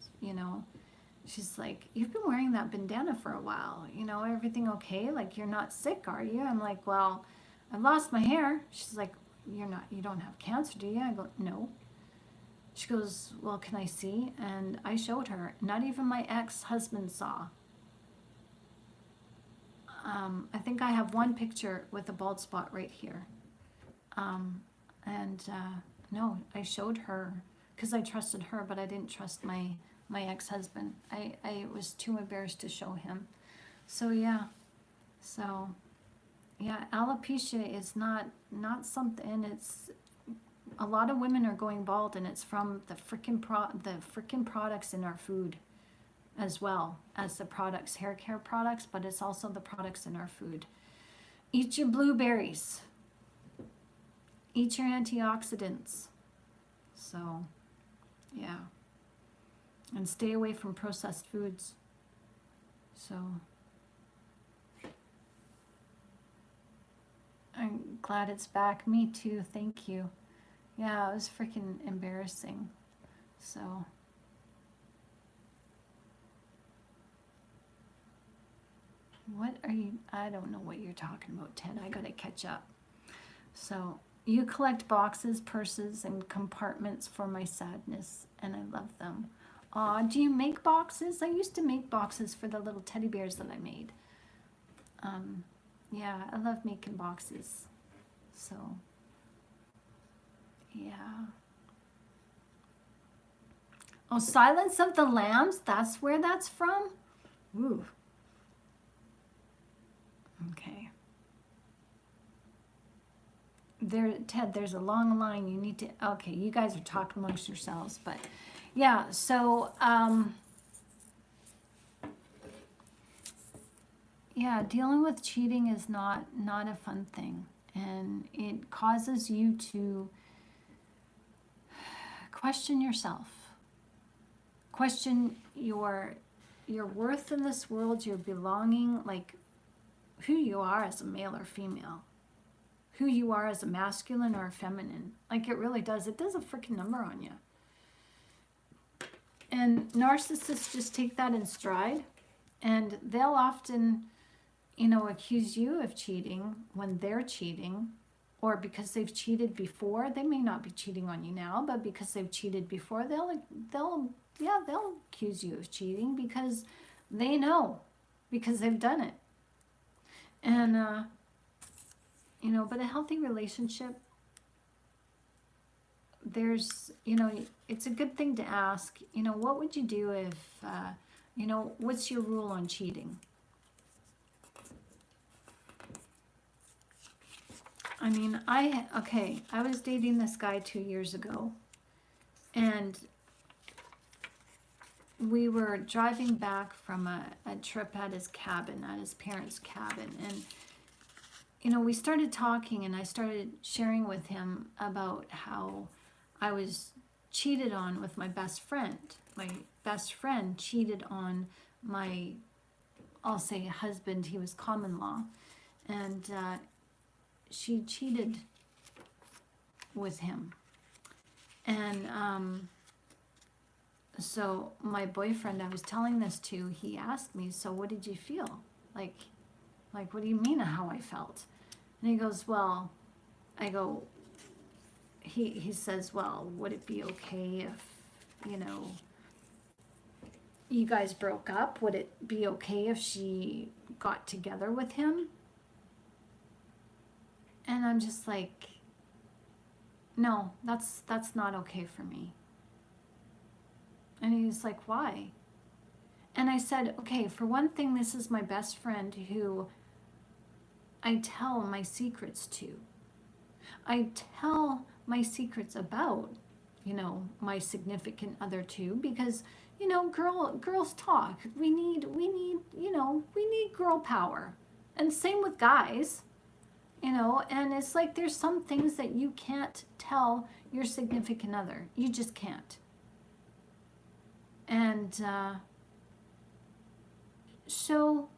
she's like, you've been wearing that bandana for a while. Everything okay? Like, you're not sick, are you? I'm like, well, I've lost my hair. She's like, you don't have cancer, do you? I go, no. She goes, well, can I see? And I showed her. Not even my ex-husband saw. I think I have one picture with a bald spot right here. No, I showed her because I trusted her, but I didn't trust my ex-husband. I was too embarrassed to show him. So yeah. Alopecia is not something. It's a lot of women are going bald, and it's from the frickin' products in our food, as well as the products, hair care products, but it's also the products in our food. Eat your blueberries. Eat your antioxidants. So, yeah. And stay away from processed foods. So, I'm glad it's back. Me too. Thank you. Yeah, it was freaking embarrassing. So, what are you? I don't know what you're talking about, Ted. I gotta catch up. So, you collect boxes, purses, and compartments for my sadness, and I love them. Aw, do you make boxes? I used to make boxes for the little teddy bears that I made. Yeah, I love making boxes. So, yeah. Oh, Silence of the Lambs? That's where that's from? Ooh. Okay. Ted, there's a long line. You need to, okay, you guys are talking amongst yourselves, but yeah, so, yeah, dealing with cheating is not a fun thing, and it causes you to question yourself, question your worth in this world, your belonging, like who you are as a male or female, who you are as a masculine or a feminine. Like, it really does. It does a freaking number on you. And narcissists just take that in stride, and they'll often, accuse you of cheating when they're cheating, or because they've cheated before. They may not be cheating on you now, but because they've cheated before, they'll accuse you of cheating because they know, because they've done it. And but a healthy relationship, there's, it's a good thing to ask, what would you do if, what's your rule on cheating? I mean, I was dating this guy 2 years ago, and we were driving back from a trip at his cabin, at his parents' cabin, and we started talking, and I started sharing with him about how I was cheated on with my best friend. My best friend cheated on my, I'll say, husband. He was common law, and she cheated with him. And so my boyfriend I was telling this to, he asked me, so what did you feel? Like, what do you mean how I felt? And he goes, well, I go, he says, well, would it be okay if, you guys broke up? Would it be okay if she got together with him? And I'm just like, no, that's not okay for me. And he's like, why? And I said, okay, for one thing, this is my best friend who I tell my secrets to. I tell my secrets about, my significant other too, because, girls talk. We need girl power. And same with guys, and it's like there's some things that you can't tell your significant other. You just can't. And so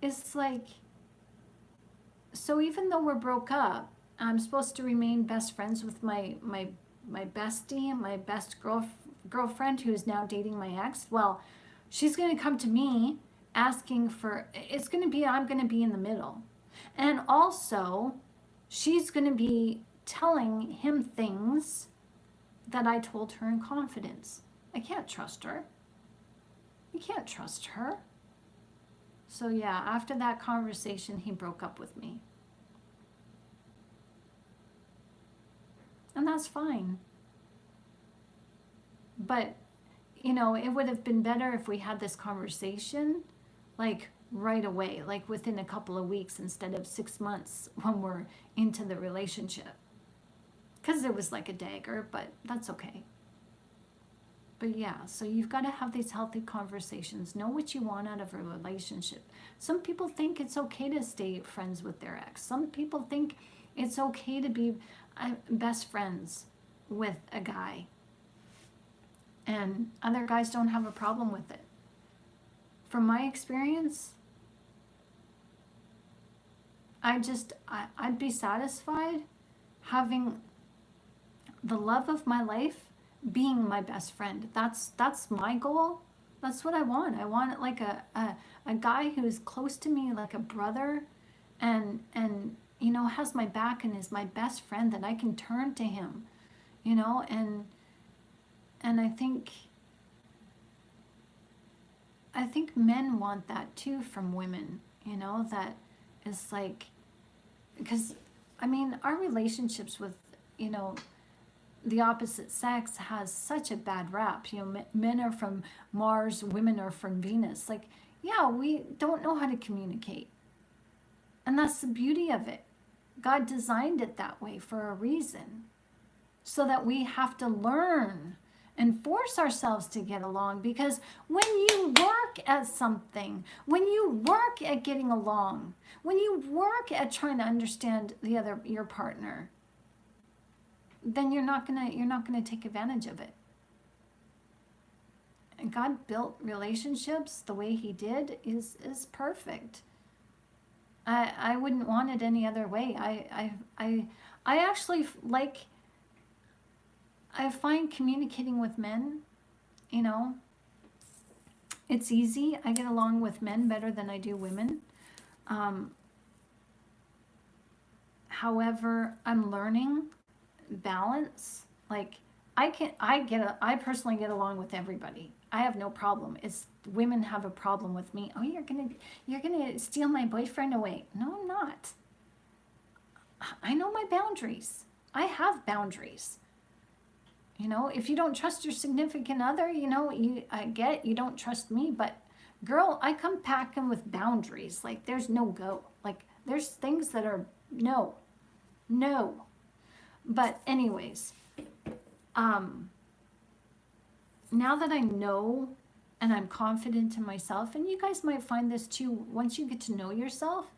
it's like, so even though we're broke up, I'm supposed to remain best friends with my bestie, my best girlfriend who's now dating my ex. Well, she's going to come to me asking for, I'm going to be in the middle. And also, she's going to be telling him things that I told her in confidence. I can't trust her. You can't trust her. So yeah, after that conversation, he broke up with me. And that's fine. But, it would have been better if we had this conversation like right away, like within a couple of weeks instead of 6 months when we're into the relationship. Because it was like a dagger, but that's okay. But yeah, so you've got to have these healthy conversations. Know what you want out of a relationship. Some people think it's okay to stay friends with their ex. Some people think it's okay to be best friends with a guy. And other guys don't have a problem with it. From my experience, I'd be satisfied having the love of my life being my best friend. That's my goal. That's what I want. I want like a guy who's close to me, like a brother, and has my back and is my best friend, that I can turn to him, and I think men want that too from women, that is like, because our relationships with, the opposite sex has such a bad rap. Men are from Mars, women are from Venus. Like, yeah, we don't know how to communicate. And that's the beauty of it. God designed it that way for a reason, so that we have to learn and force ourselves to get along. Because when you work at something, when you work at getting along, when you work at trying to understand your partner, then you're not gonna take advantage of it. And God built relationships the way He did is perfect. I wouldn't want it any other way. I actually like. I find communicating with men, it's easy. I get along with men better than I do women. However, I'm learning balance. Like, I personally get along with everybody. I have no problem. It's women have a problem with me. Oh, you're gonna steal my boyfriend away. No, I'm not. I know my boundaries. I have boundaries. If you don't trust your significant other, I get you don't trust me, but girl, I come packing with boundaries. Like, there's no go. Like, there's things that are no. But anyways, now that I know and I'm confident in myself, and you guys might find this too, once you get to know yourself,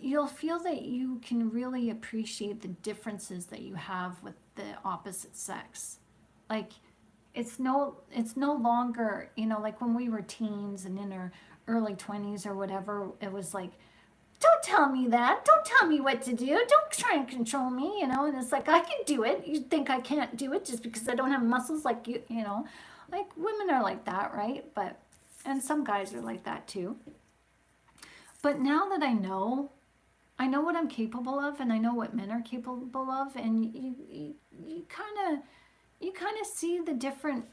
you'll feel that you can really appreciate the differences that you have with the opposite sex. Like, it's no longer, like when we were teens and in our early 20s or whatever, it was like, don't tell me that. Don't tell me what to do. Don't try and control me, and it's like, I can do it. You think I can't do it just because I don't have muscles like you, like women are like that, right? And some guys are like that too. But now that I know what I'm capable of, and I know what men are capable of, and you kind of see the different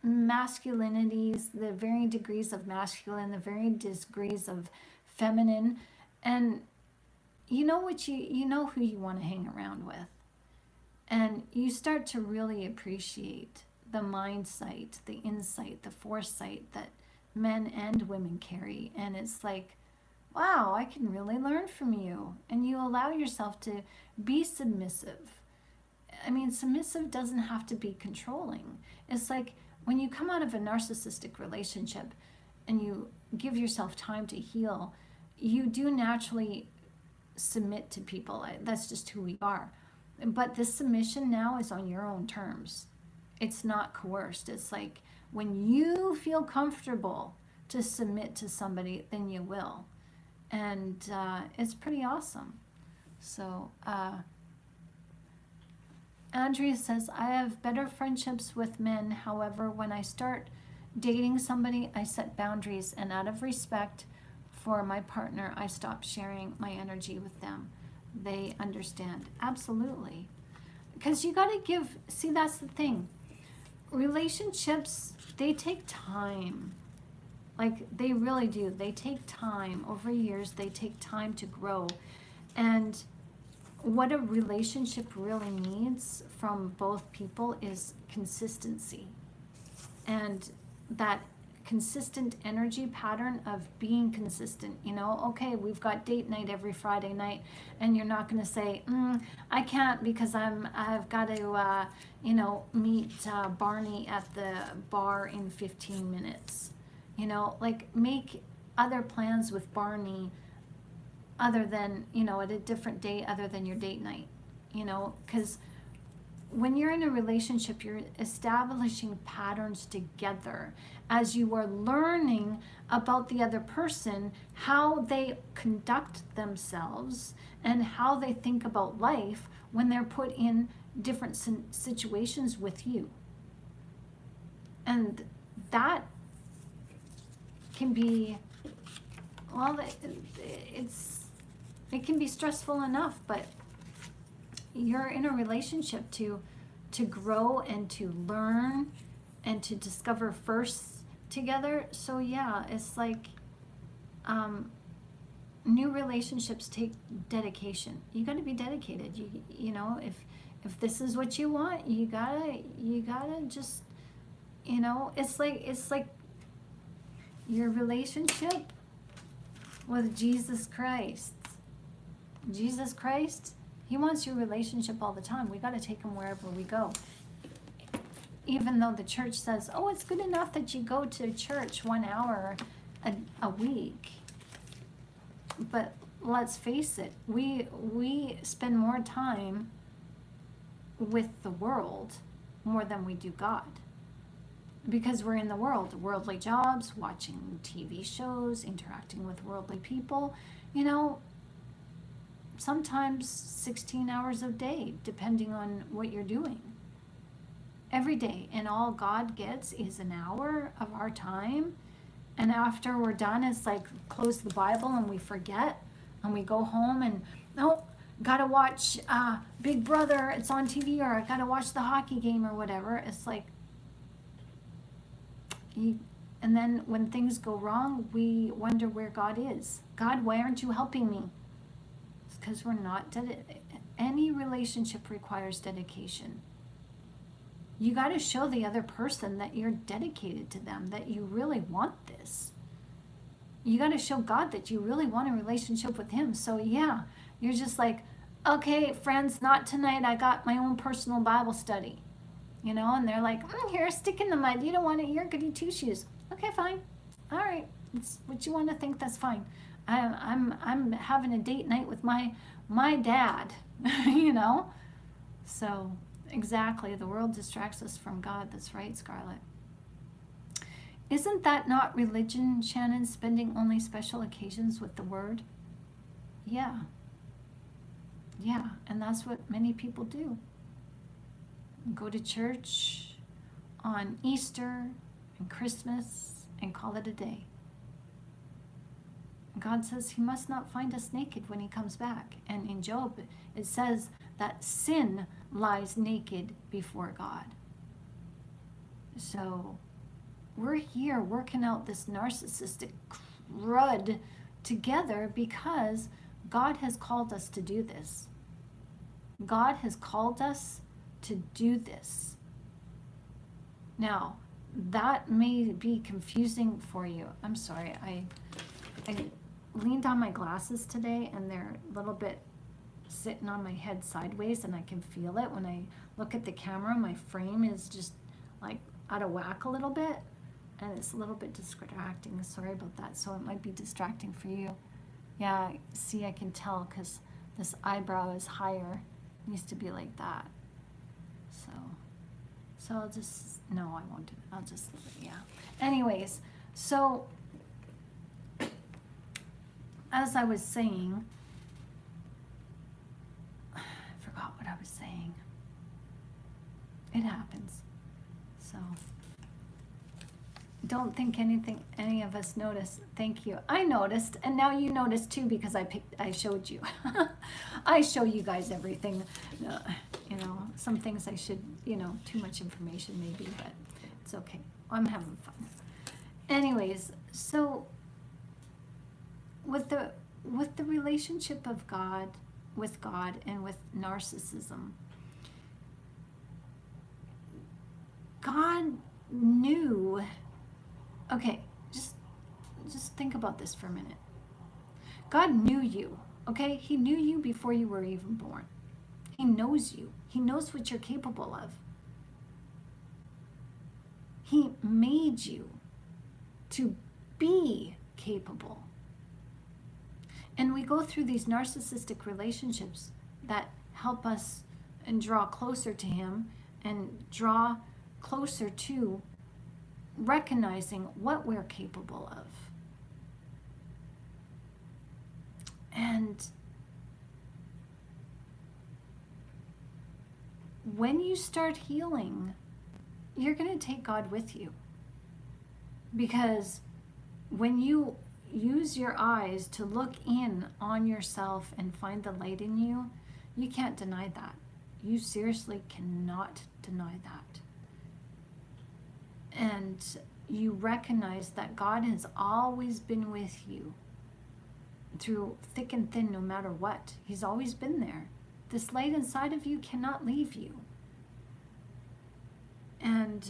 masculinities, the varying degrees of masculine, the varying degrees of feminine, and you know what you know who you want to hang around with. And you start to really appreciate the mindsight, the insight, the foresight that men and women carry. And it's like, wow, I can really learn from you. And you allow yourself to be submissive. I mean, submissive doesn't have to be controlling. It's like when you come out of a narcissistic relationship and you give yourself time to heal, you do naturally submit to people. That's just who we are. But this submission now is on your own terms. It's not coerced. It's like when you feel comfortable to submit to somebody, then you will. And it's pretty awesome. So, Andrea says, I have better friendships with men. However, when I start dating somebody, I set boundaries, and out of respect for my partner, I stop sharing my energy with them. They understand. Absolutely. Because you got to give, see, that's the thing. Relationships, they take time. Like, they really do. They take time. Over years, they take time to grow. And what a relationship really needs from both people is consistency. And that consistent energy pattern of being consistent. You know, okay, we've got date night every Friday night, and you're not going to say, I can't because I've got to, meet Barney at the bar in 15 minutes. You know, like, make other plans with Barney other than, at a different day other than your date night, because when you're in a relationship, you're establishing patterns together as you are learning about the other person, how they conduct themselves and how they think about life when they're put in different situations with you. And that can be, well, it can be stressful enough, but you're in a relationship to grow and to learn and to discover first together. So yeah, it's like new relationships take dedication. You got to be dedicated. If this is what you want, you gotta just, it's like your relationship with Jesus Christ. Jesus Christ, he wants your relationship all the time. We got to take him wherever we go. Even though the church says, oh, it's good enough that you go to church 1 hour a week. But let's face it, we spend more time with the world more than we do God. Because we're in the world, worldly jobs, watching TV shows, interacting with worldly people, sometimes 16 hours a day, depending on what you're doing. Every day. And all God gets is an hour of our time. And after we're done, it's like close the Bible and we forget. And we go home and, gotta watch Big Brother, it's on TV, or I gotta watch the hockey game or whatever. It's like, and then when things go wrong, we wonder where God is. God, why aren't you helping me? It's because we're not any relationship requires dedication. You got to show the other person that you're dedicated to them, that you really want this. You got to show God that you really want a relationship with him. So yeah, you're just like, okay, friends, not tonight. I got my own personal Bible study. And they're like, here, stick in the mud. You don't want it. You're goody two shoes. Okay, fine. All right. It's what you want to think. That's fine. I'm having a date night with my dad, So exactly, the world distracts us from God. That's right, Scarlett. Isn't that not religion, Shannon? Spending only special occasions with the Word? Yeah. Yeah, and that's what many people do. Go to church on Easter and Christmas and call it a day. God says he must not find us naked when he comes back. And in Job, it says that sin lies naked before God. So we're here working out this narcissistic crud together because God has called us to do this. God has called us to do this. Now, that may be confusing for you. I'm sorry, I leaned on my glasses today and they're a little bit sitting on my head sideways, and I can feel it when I look at the camera. My frame is just like out of whack a little bit, and it's a little bit distracting. Sorry about that. So it might be distracting for you. Yeah, see, I can tell because this eyebrow is higher. It needs to be like that. So I'll just, no, I won't do it. I'll just, yeah. Anyways, so as I was saying, I forgot what I was saying. It happens. So don't think any of us noticed. Thank you. I noticed, and now you noticed too, because I showed you. I show you guys everything. You know, some things I should, you know, too much information maybe, but it's okay. I'm having fun. Anyways, so with the relationship of God, with God and with narcissism, God knew, okay, just think about this for a minute. God knew you, okay? He knew you before you were even born. He knows you. He knows what you're capable of. He made you to be capable. And we go through these narcissistic relationships that help us and draw closer to Him and draw closer to recognizing what we're capable of. And when you start healing, you're going to take God with you. Because when you use your eyes to look in on yourself and find the light in you, you can't deny that. You seriously cannot deny that. And you recognize that God has always been with you through thick and thin, no matter what. He's always been there. This light inside of you cannot leave you. And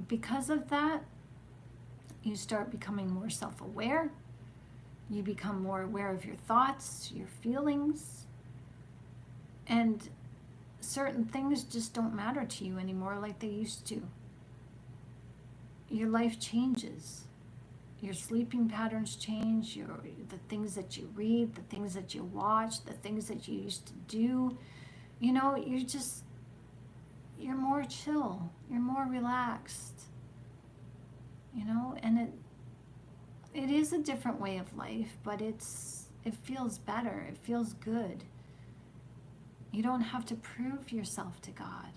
because of that, you start becoming more self-aware. You become more aware of your thoughts, your feelings, and certain things just don't matter to you anymore like they used to. Your life changes. Your sleeping patterns change, the things that you read, the things that you watch, the things that you used to do. You know, you're more chill, you're more relaxed. You know, and it is a different way of life, but it feels better, it feels good. You don't have to prove yourself to God.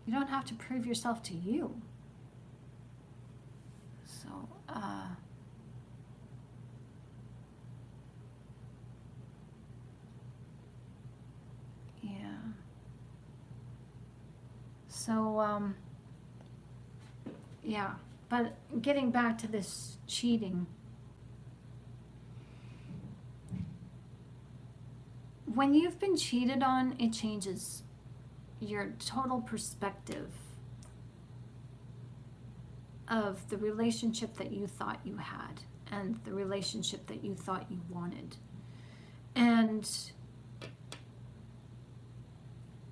You don't have to prove yourself to you. So, yeah. So, yeah. But getting back to this cheating, when you've been cheated on, it changes your total perspective of the relationship that you thought you had and the relationship that you thought you wanted. And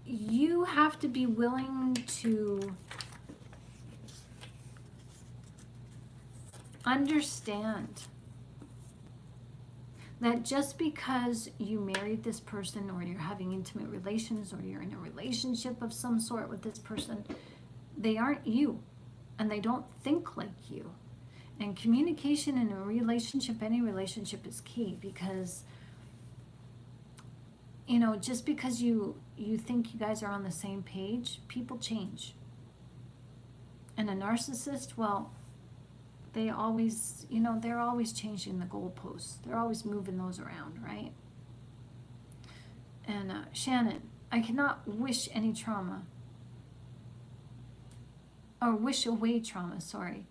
you have to be willing to understand that just because you married this person, or you're having intimate relations, or you're in a relationship of some sort with this person, they aren't you, and they don't think like you. And communication in a relationship, any relationship, is key, because, you know, just because you think you guys are on the same page, people change. And a narcissist, well, they always, you know, they're always changing the goalposts. They're always moving those around, right? And Shannon, I cannot wish any trauma, or wish away trauma, sorry.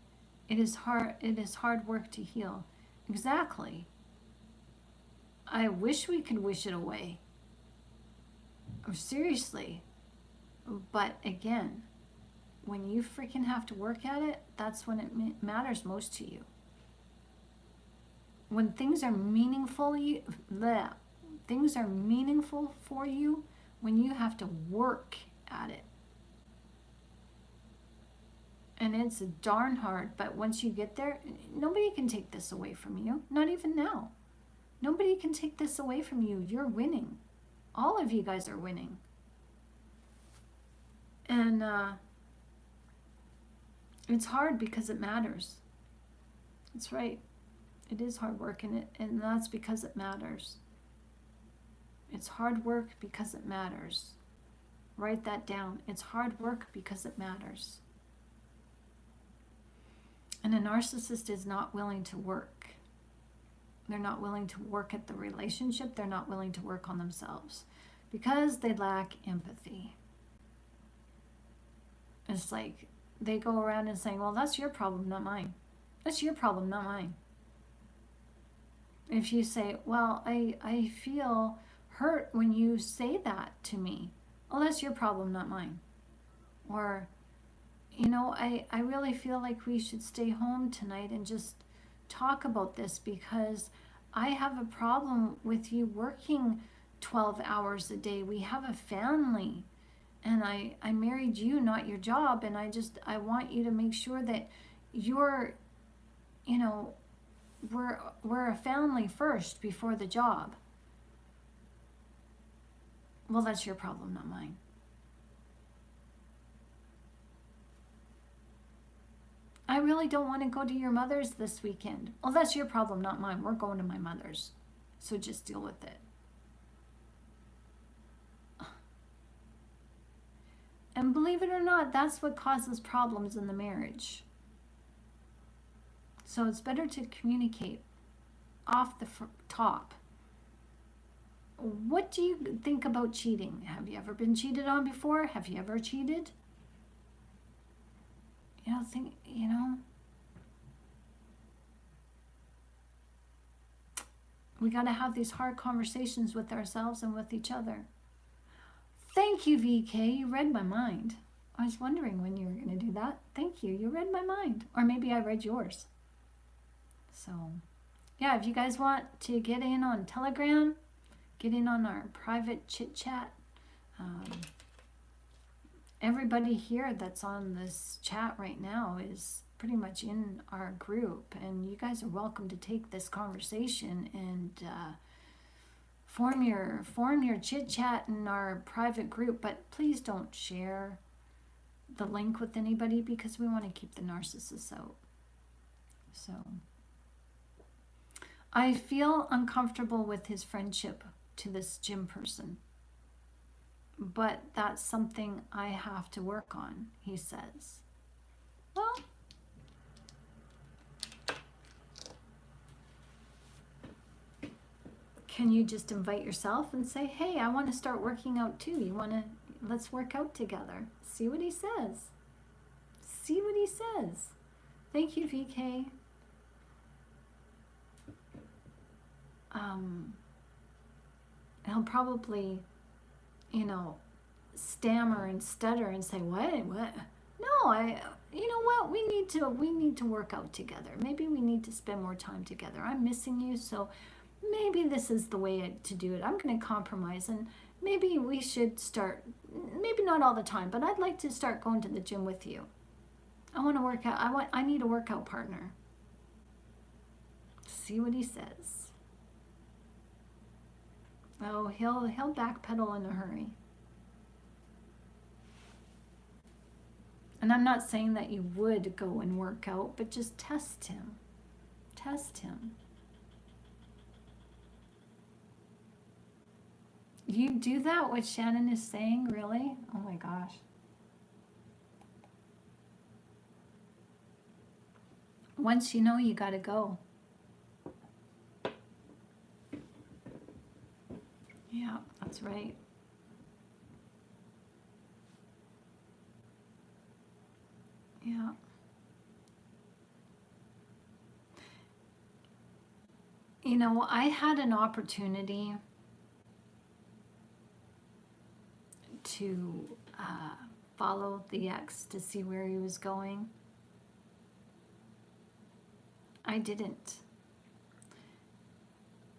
It is hard work to heal. Exactly. I wish we could wish it away. Or seriously. But again, when you freaking have to work at it, that's when it matters most to you. When things are meaningful, things are meaningful for you when you have to work at it. And it's darn hard, but once you get there, nobody can take this away from you. Not even now. Nobody can take this away from you. You're winning. All of you guys are winning. And it's hard because it matters. That's right. It is hard work, and that's because it matters. It's hard work because it matters. Write that down. It's hard work because it matters. And a narcissist is not willing to work. They're not willing to work at the relationship. They're not willing to work on themselves because they lack empathy. It's like they go around and saying, well, that's your problem, not mine. That's your problem, not mine. If you say, well, I feel hurt when you say that to me. Oh, that's your problem, not mine. Or, you know, I really feel like we should stay home tonight and just talk about this because I have a problem with you working 12 hours a day. We have a family and I married you, not your job. And I want you to make sure that you're, you know, we're a family first before the job. Well, that's your problem, not mine. I really don't want to go to your mother's this weekend. Well, that's your problem, not mine. We're going to my mother's. So just deal with it. And believe it or not, that's what causes problems in the marriage. So it's better to communicate off the top. What do you think about cheating? Have you ever been cheated on before? Have you ever cheated? We got to have these hard conversations with ourselves and with each other. Thank you, VK. You read my mind. I was wondering when you were going to do that. Thank you. You read my mind. Or maybe I read yours. So, yeah, if you guys want to get in on Telegram, get in on our private chit chat. Everybody here that's on this chat right now is pretty much in our group, and you guys are welcome to take this conversation and form your chit chat in our private group. But please don't share the link with anybody because we want to keep the narcissists out. So I feel uncomfortable with his friendship to this gym person. But that's something I have to work on, he says. Well, can you just invite yourself and say, hey, I want to start working out too. Let's work out together. See what he says. See what he says. Thank you, VK. He'll probably, stammer and stutter and say, what? No, you know what? We need to work out together. Maybe we need to spend more time together. I'm missing you, so maybe this is the way to do it. I'm going to compromise, and maybe we should start, maybe not all the time, but I'd like to start going to the gym with you. I want to work out. I need a workout partner. See what he says. Oh, he'll backpedal in a hurry. And I'm not saying that you would go and work out, but just test him. Test him. You do that, what Shannon is saying, really? Oh my gosh. Once you know, you gotta go. Yeah, that's right. Yeah. I had an opportunity to follow the ex to see where he was going. I didn't.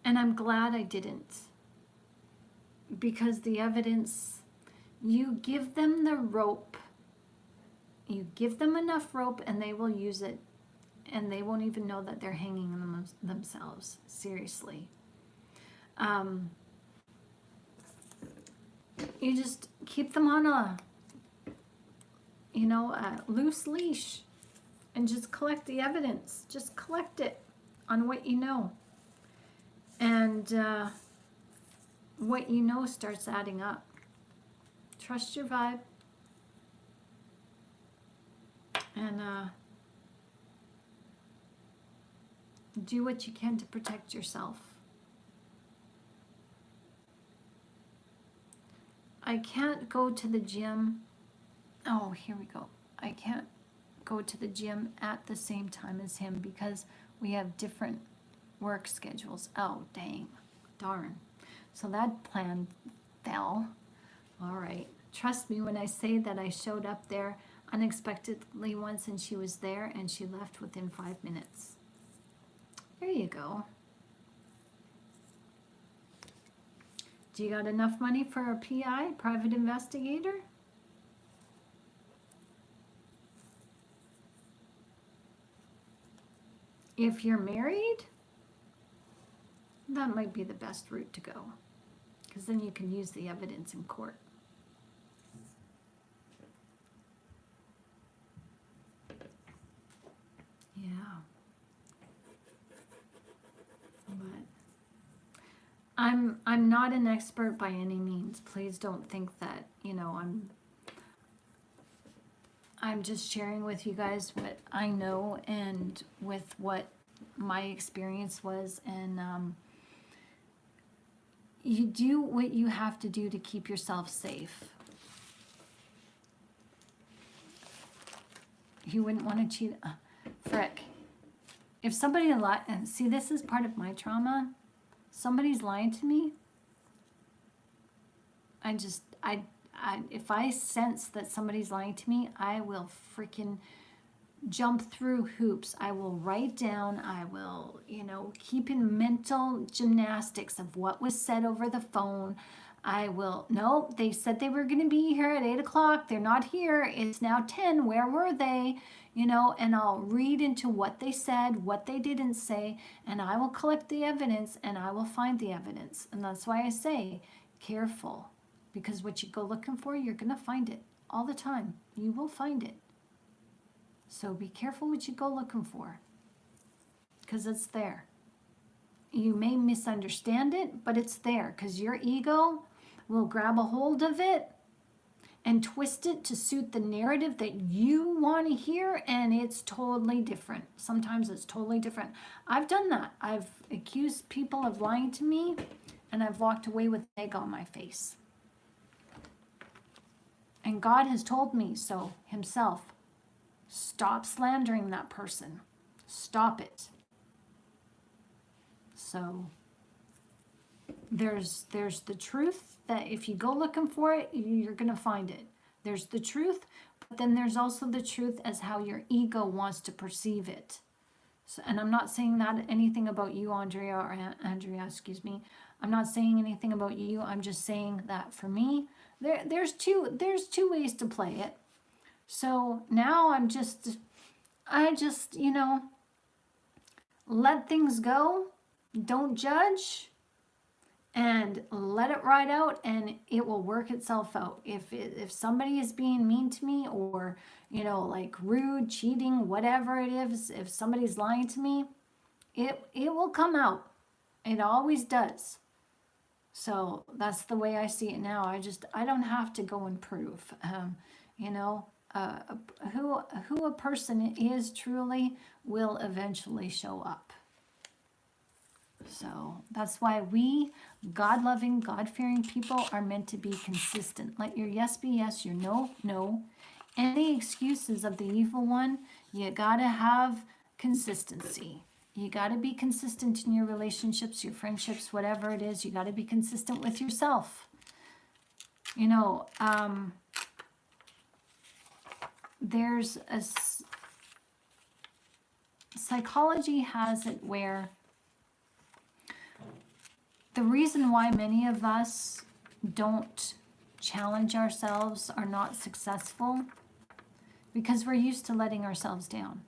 And I'm glad I didn't. Because the evidence, you give them the rope. You give them enough rope and they will use it. And they won't even know that they're hanging themselves. Seriously. You just keep them on a loose leash and just collect the evidence. Just collect it on what you know. And what you know starts adding up. Trust your vibe. And do what you can to protect yourself. I can't go to the gym. Oh, here we go. I can't go to the gym at the same time as him because we have different work schedules. Oh, dang. Darn. So that plan fell. All right. Trust me when I say that I showed up there unexpectedly once and she was there and she left within 5 minutes. There you go. Do you got enough money for a PI, private investigator? If you're married, that might be the best route to go, because then you can use the evidence in court. Yeah. But I'm not an expert by any means. Please don't think that, I'm just sharing with you guys what I know and with what my experience was. And you do what you have to do to keep yourself safe. You wouldn't want to cheat. Frick. If somebody and see, this is part of my trauma. Somebody's lying to me. If I sense that somebody's lying to me, I will freaking jump through hoops. I will write down, I will, keep in mental gymnastics of what was said over the phone. I will, no, they said they were going to be here at 8 o'clock. They're not here. It's now 10. Where were they? And I'll read into what they said, what they didn't say, and I will collect the evidence and I will find the evidence. And that's why I say, careful. Because what you go looking for, you're going to find it all the time. You will find it. So be careful what you go looking for. Because it's there. You may misunderstand it, but it's there. Because your ego will grab a hold of it and twist it to suit the narrative that you want to hear. And it's totally different. Sometimes it's totally different. I've done that. I've accused people of lying to me. And I've walked away with egg on my face. And God has told me so himself. Stop slandering that person. Stop it. So there's the truth that if you go looking for it, you're going to find it. There's the truth, but then there's also the truth as how your ego wants to perceive it. So, and I'm not saying that anything about you, Andrea, or Andrea, excuse me. I'm not saying anything about you. I'm just saying that for me, there's two ways to play it. So now I just, let things go. Don't judge and let it ride out and it will work itself out. If somebody is being mean to me or, like rude, cheating, whatever it is, if somebody's lying to me, it will come out. It always does. So that's the way I see it now. I don't have to go and prove, who a person is truly will eventually show up. So that's why we, God-loving, God-fearing people are meant to be consistent. Let your yes be yes, your no, no. Any excuses of the evil one, you gotta have consistency. You got to be consistent in your relationships, your friendships, whatever it is. You got to be consistent with yourself. You know, there's a psychology has it where the reason why many of us don't challenge ourselves, are not successful, because we're used to letting ourselves down.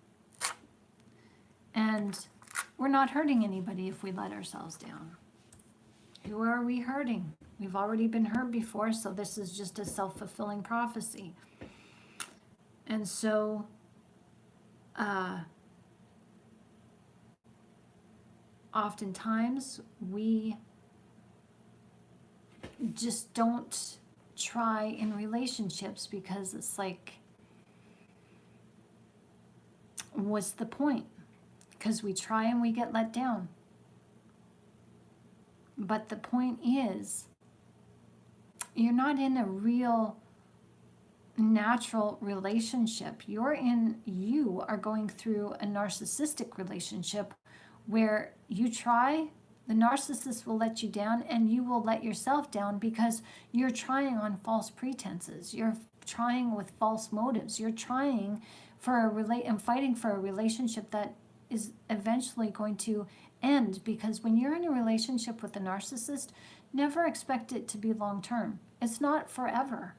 And we're not hurting anybody if we let ourselves down. Who are we hurting? We've already been hurt before, so this is just a self-fulfilling prophecy. And so, oftentimes we just don't try in relationships because it's like, what's the point? Because we try and we get let down. But the point is, you're not in a real natural relationship. You are going through a narcissistic relationship where you try, the narcissist will let you down, and you will let yourself down because you're trying on false pretenses. You're trying with false motives. You're trying for and fighting for a relationship that is eventually going to end, because when you're in a relationship with a narcissist, never expect it to be long term. It's not forever.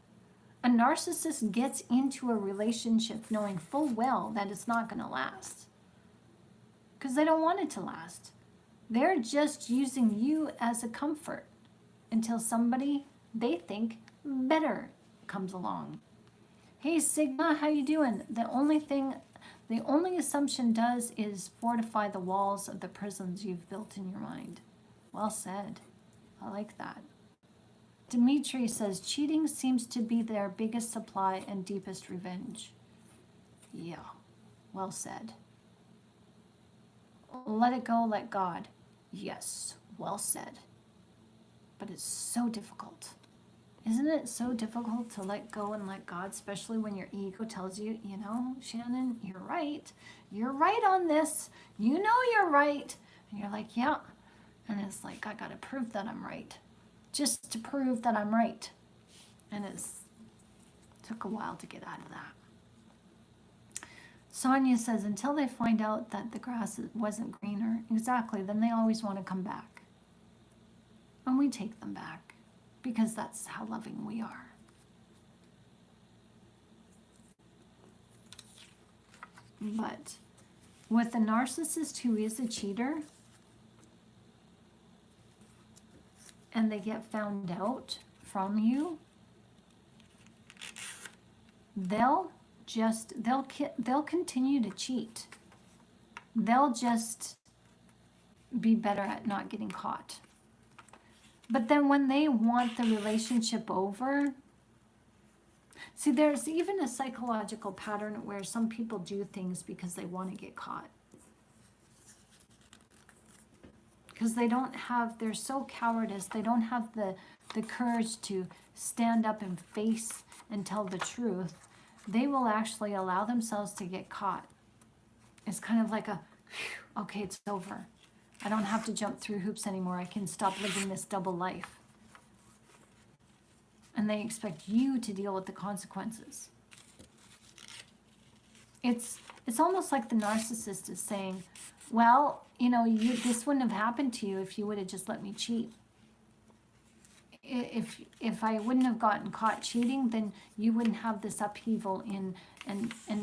A narcissist gets into a relationship knowing full well that it's not going to last, because they don't want it to last. They're just using you as a comfort until somebody they think better comes along. Hey Sigma, how you doing? The only assumption does is fortify the walls of the prisons you've built in your mind. Well said. I like that. Dimitri says, cheating seems to be their biggest supply and deepest revenge. Yeah, well said. Let it go, let God. Yes, well said. But it's so difficult. Isn't it so difficult to let go and let God, especially when your ego tells you, you know, Shannon, you're right. You're right on this. You know you're right. And you're like, yeah. And it's like, I got to prove that I'm right. Just to prove that I'm right. And it took a while to get out of that. Sonia says, until they find out that the grass wasn't greener, exactly, then they always want to come back. And we take them back, because that's how loving we are. But with a narcissist who is a cheater, and they get found out from you, they'll continue to cheat. They'll just be better at not getting caught. But then when they want the relationship over, see, there's even a psychological pattern where some people do things because they want to get caught. Because they're so cowardice, they don't have the courage to stand up and face and tell the truth. They will actually allow themselves to get caught. It's kind of like okay, it's over. I don't have to jump through hoops anymore. I can stop living this double life. And they expect you to deal with the consequences. It's almost like the narcissist is saying, well, you know, this wouldn't have happened to you if you would have just let me cheat. If I wouldn't have gotten caught cheating, then you wouldn't have this upheaval and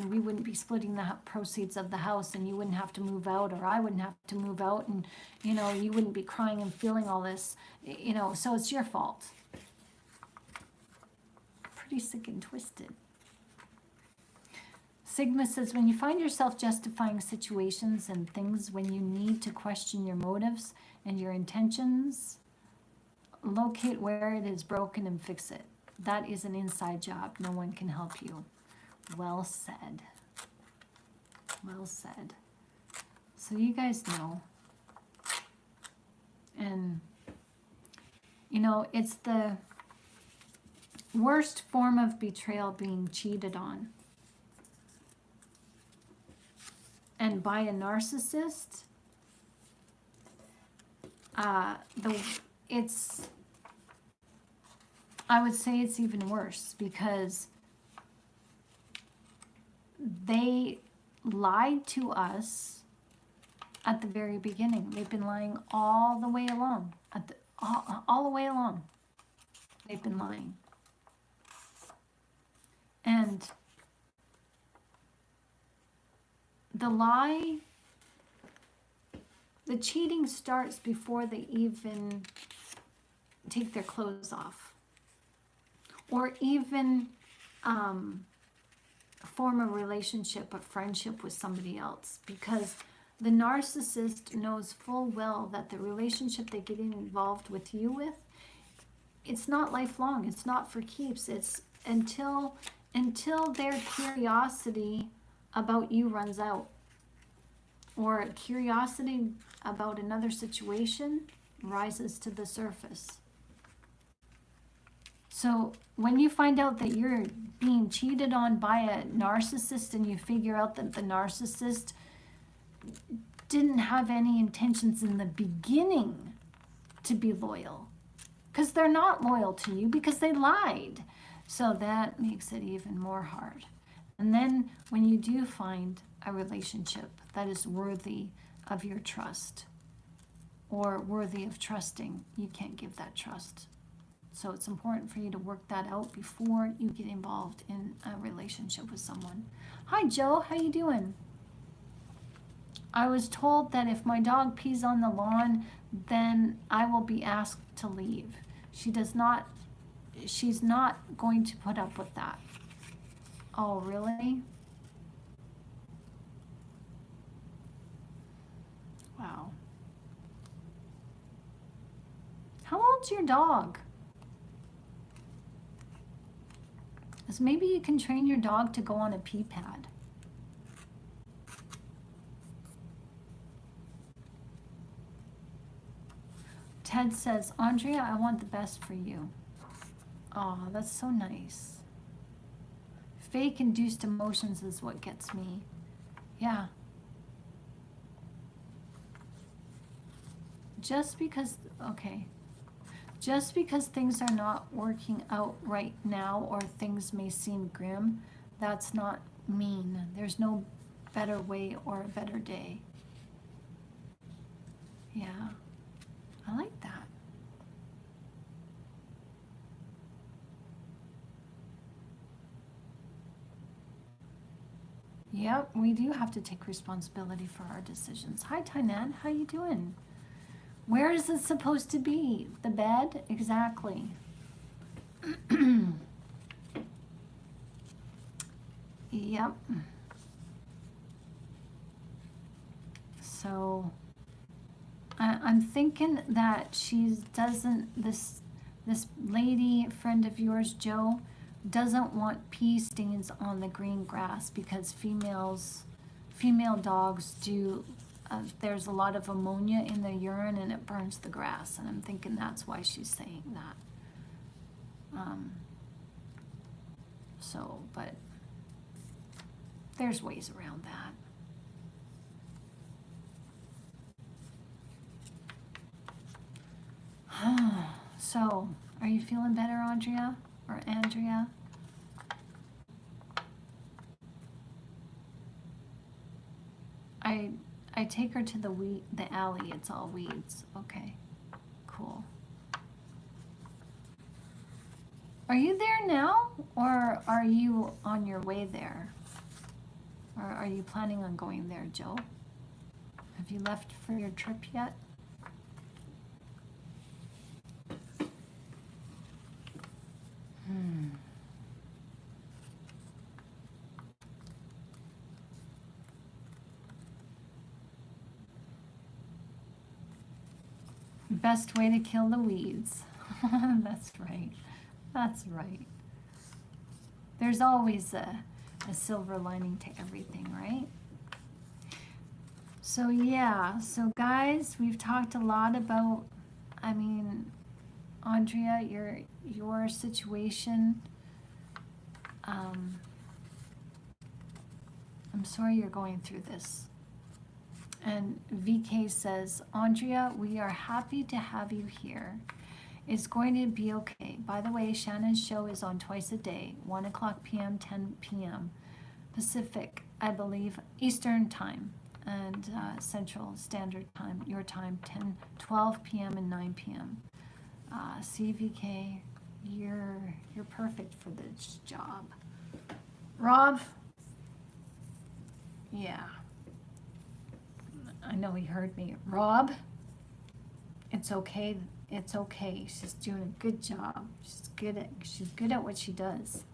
we wouldn't be splitting the proceeds of the house, and you wouldn't have to move out, or I wouldn't have to move out, and you know, you wouldn't be crying and feeling all this, you know, so it's your fault. Pretty sick and twisted. Sigma says, when you find yourself justifying situations and things when you need to question your motives and your intentions, locate where it is broken and fix it. That is an inside job. No one can help you. Well said. Well said. So you guys know. And, you know, it's the worst form of betrayal, being cheated on. And by a narcissist, It's, I would say it's even worse because they lied to us at the very beginning. They've been lying all the way along. All the way along. They've been lying. And the lie, the cheating starts before they even take their clothes off. Or even form a relationship, a friendship with somebody else. Because the narcissist knows full well that the relationship they get involved with you with, it's not lifelong. It's not for keeps. It's until their curiosity about you runs out, or curiosity about another situation rises to the surface. So when you find out that you're being cheated on by a narcissist, and you figure out that the narcissist didn't have any intentions in the beginning to be loyal, because they're not loyal to you because they lied. So that makes it even more hard. And then when you do find a relationship that is worthy of your trust or worthy of trusting, you can't give that trust. So it's important for you to work that out before you get involved in a relationship with someone. Hi, Joe. How you doing? I was told that if my dog pees on the lawn, then I will be asked to leave. She's not going to put up with that. Oh, really? Wow. How old's your dog? So maybe you can train your dog to go on a pee pad. Ted says, Andrea, I want the best for you. Oh, that's so nice. Fake induced emotions is what gets me. Yeah. Just because things are not working out right now, or things may seem grim, that's not mean. There's no better way or a better day. Yeah, I like that. Yep, we do have to take responsibility for our decisions. Hi, Tynette, how you doing? Where is it supposed to be? The bed? Exactly. Yep. So I'm thinking that this lady friend of yours, Joe, doesn't want pee stains on the green grass, because female dogs do. There's a lot of ammonia in the urine, and it burns the grass, and I'm thinking that's why she's saying that. But there's ways around that. So, are you feeling better, Andrea or Andrea? I take her to the alley. It's all weeds. Okay, cool. Are you there now, or are you on your way there? Or are you planning on going there, Joe? Have you left for your trip yet? Best way to kill the weeds. That's right. That's right. There's always a silver lining to everything, right? So yeah, so guys, we've talked a lot about, Andrea, your situation. I'm sorry you're going through this. And VK says, Andrea, we are happy to have you here. It's going to be okay. By the way, Shannon's show is on twice a day, 1 o'clock p.m., 10 p.m. Pacific, I believe, Eastern time, and Central Standard Time, your time, 12 p.m. and 9 p.m. CVK, you're perfect for this job. Rob, yeah, I know he heard me. Rob, it's okay. It's okay. She's doing a good job. She's good at what she does.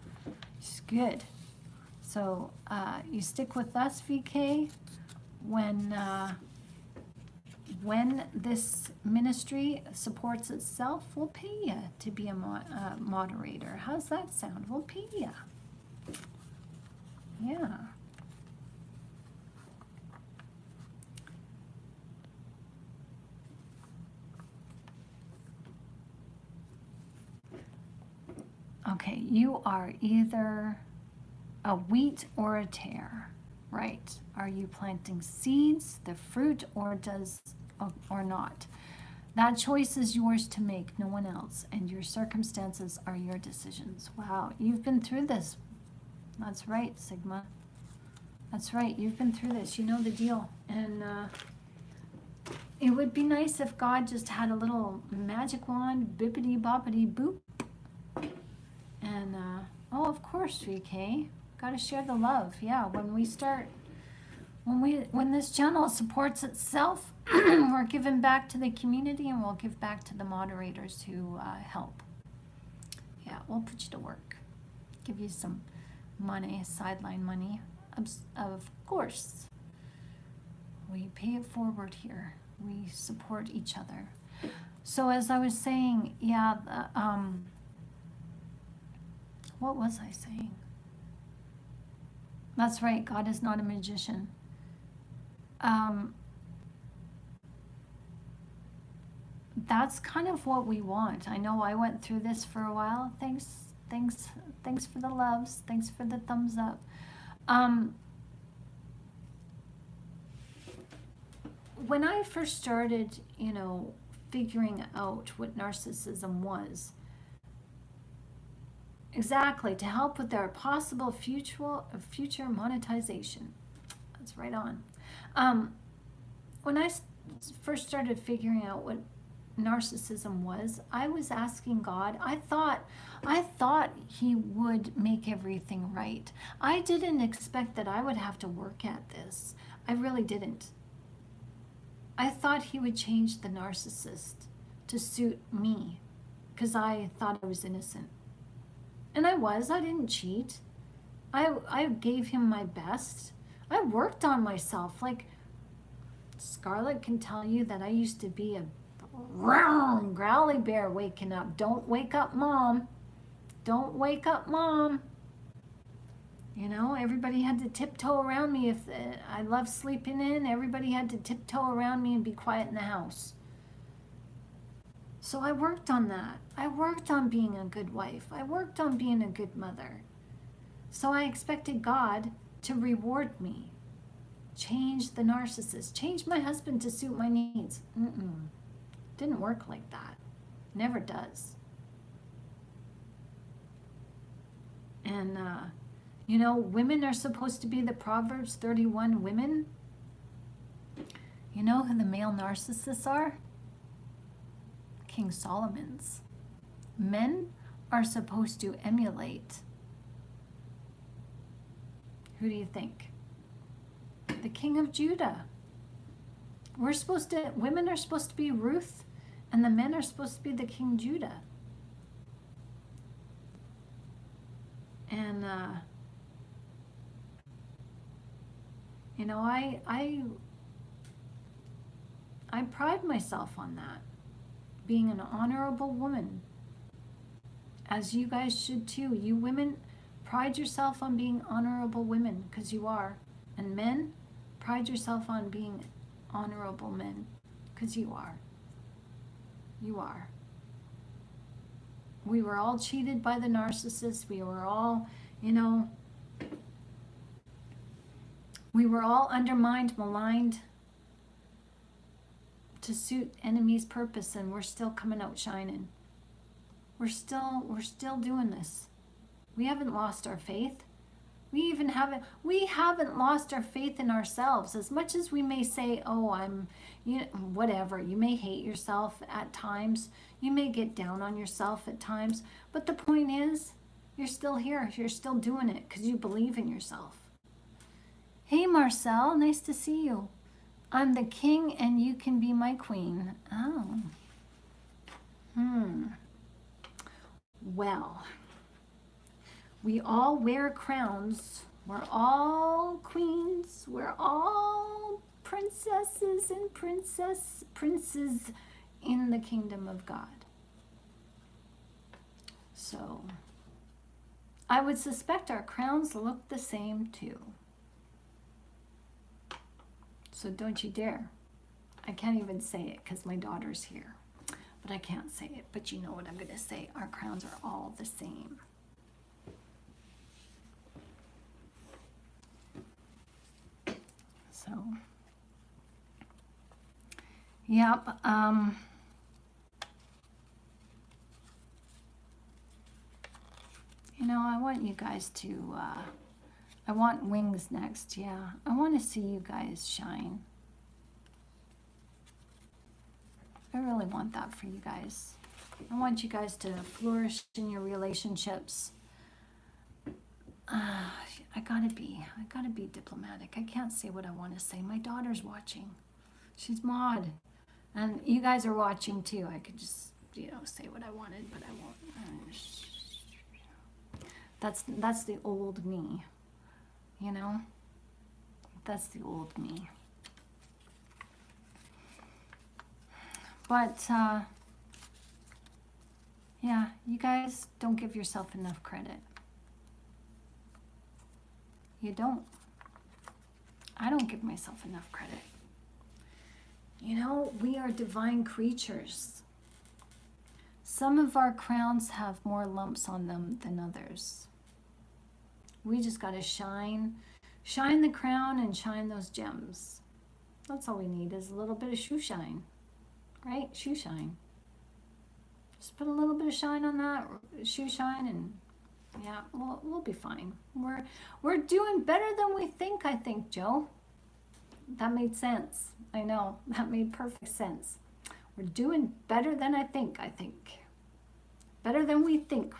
She's good. So you stick with us, VK. When this ministry supports itself, we'll pay you to be a moderator. How's that sound? We'll pay you. Yeah. Okay, you are either a wheat or a tare, right? Are you planting seeds, the fruit, or not? That choice is yours to make, no one else, and your circumstances are your decisions. Wow, you've been through this. That's right, Sigma. That's right, you've been through this. You know the deal. And it would be nice if God just had a little magic wand, bippity boppity boop. And, oh, of course, 3K. Got to share the love. Yeah, when this channel supports itself, we're giving back to the community, and we'll give back to the moderators who help. Yeah, we'll put you to work. Give you some money, sideline money. Of course. We pay it forward here. We support each other. So as I was saying, yeah, what was I saying? That's right, God is not a magician. That's kind of what we want. I know I went through this for a while. Thanks for the loves. Thanks for the thumbs up. When I first started, figuring out what narcissism was, exactly, to help with their possible future monetization. That's right on. When I first started figuring out what narcissism was, I was asking God. I thought he would make everything right. I didn't expect that I would have to work at this. I really didn't. I thought he would change the narcissist to suit me because I thought I was innocent. And I didn't cheat. I gave him my best. I worked on myself. Like, Scarlett can tell you that I used to be a growly bear waking up. Don't wake up, Mom. Don't wake up, Mom. Everybody had to tiptoe around me. If I love sleeping in, everybody had to tiptoe around me and be quiet in the house. So I worked on that. I worked on being a good wife. I worked on being a good mother. So I expected God to reward me. Change the narcissist. Change my husband to suit my needs. Didn't work like that. Never does. And, women are supposed to be the Proverbs 31 women. You know who the male narcissists are? King Solomon's. Men are supposed to emulate. Who do you think? The King of Judah. Women are supposed to be Ruth, and the men are supposed to be the King Judah. And I pride myself on that, being an honorable woman, as you guys should too. You women, pride yourself on being honorable women, because you are. And men, pride yourself on being honorable men, because you are. You are. We were all cheated by the narcissist. We were all, we were all undermined, maligned, to suit enemy's purpose, and we're still coming out shining. We're still doing this. We haven't lost our faith. We haven't lost our faith in ourselves. As much as we may say, oh, whatever. You may hate yourself at times. You may get down on yourself at times. But the point is, you're still here. You're still doing it because you believe in yourself. Hey, Marcel, nice to see you. I'm the king and you can be my queen. Oh. Well, we all wear crowns. We're all queens. We're all princesses and princes in the kingdom of God. So, I would suspect our crowns look the same too. So don't you dare. I can't even say it because my daughter's here. But I can't say it. But you know what I'm going to say. Our crowns are all the same. So, yep. You know, I want you guys to, I want wings next, yeah. I want to see you guys shine. I really want that for you guys. I want you guys to flourish in your relationships. I gotta be diplomatic. I can't say what I want to say. My daughter's watching. She's Maud. And you guys are watching too. I could just, say what I wanted, but I won't. That's the old me, That's the old me. But, yeah, you guys don't give yourself enough credit. You don't. I don't give myself enough credit. We are divine creatures. Some of our crowns have more lumps on them than others. We just got to shine the crown and shine those gems. That's all we need is a little bit of shoe shine, right? Shoe shine. Just put a little bit of shine on that shoe shine, and yeah, we'll be fine. We're doing better than we think. I think, Joe. That made sense. I know that made perfect sense. We're doing better than I think. Better than we think.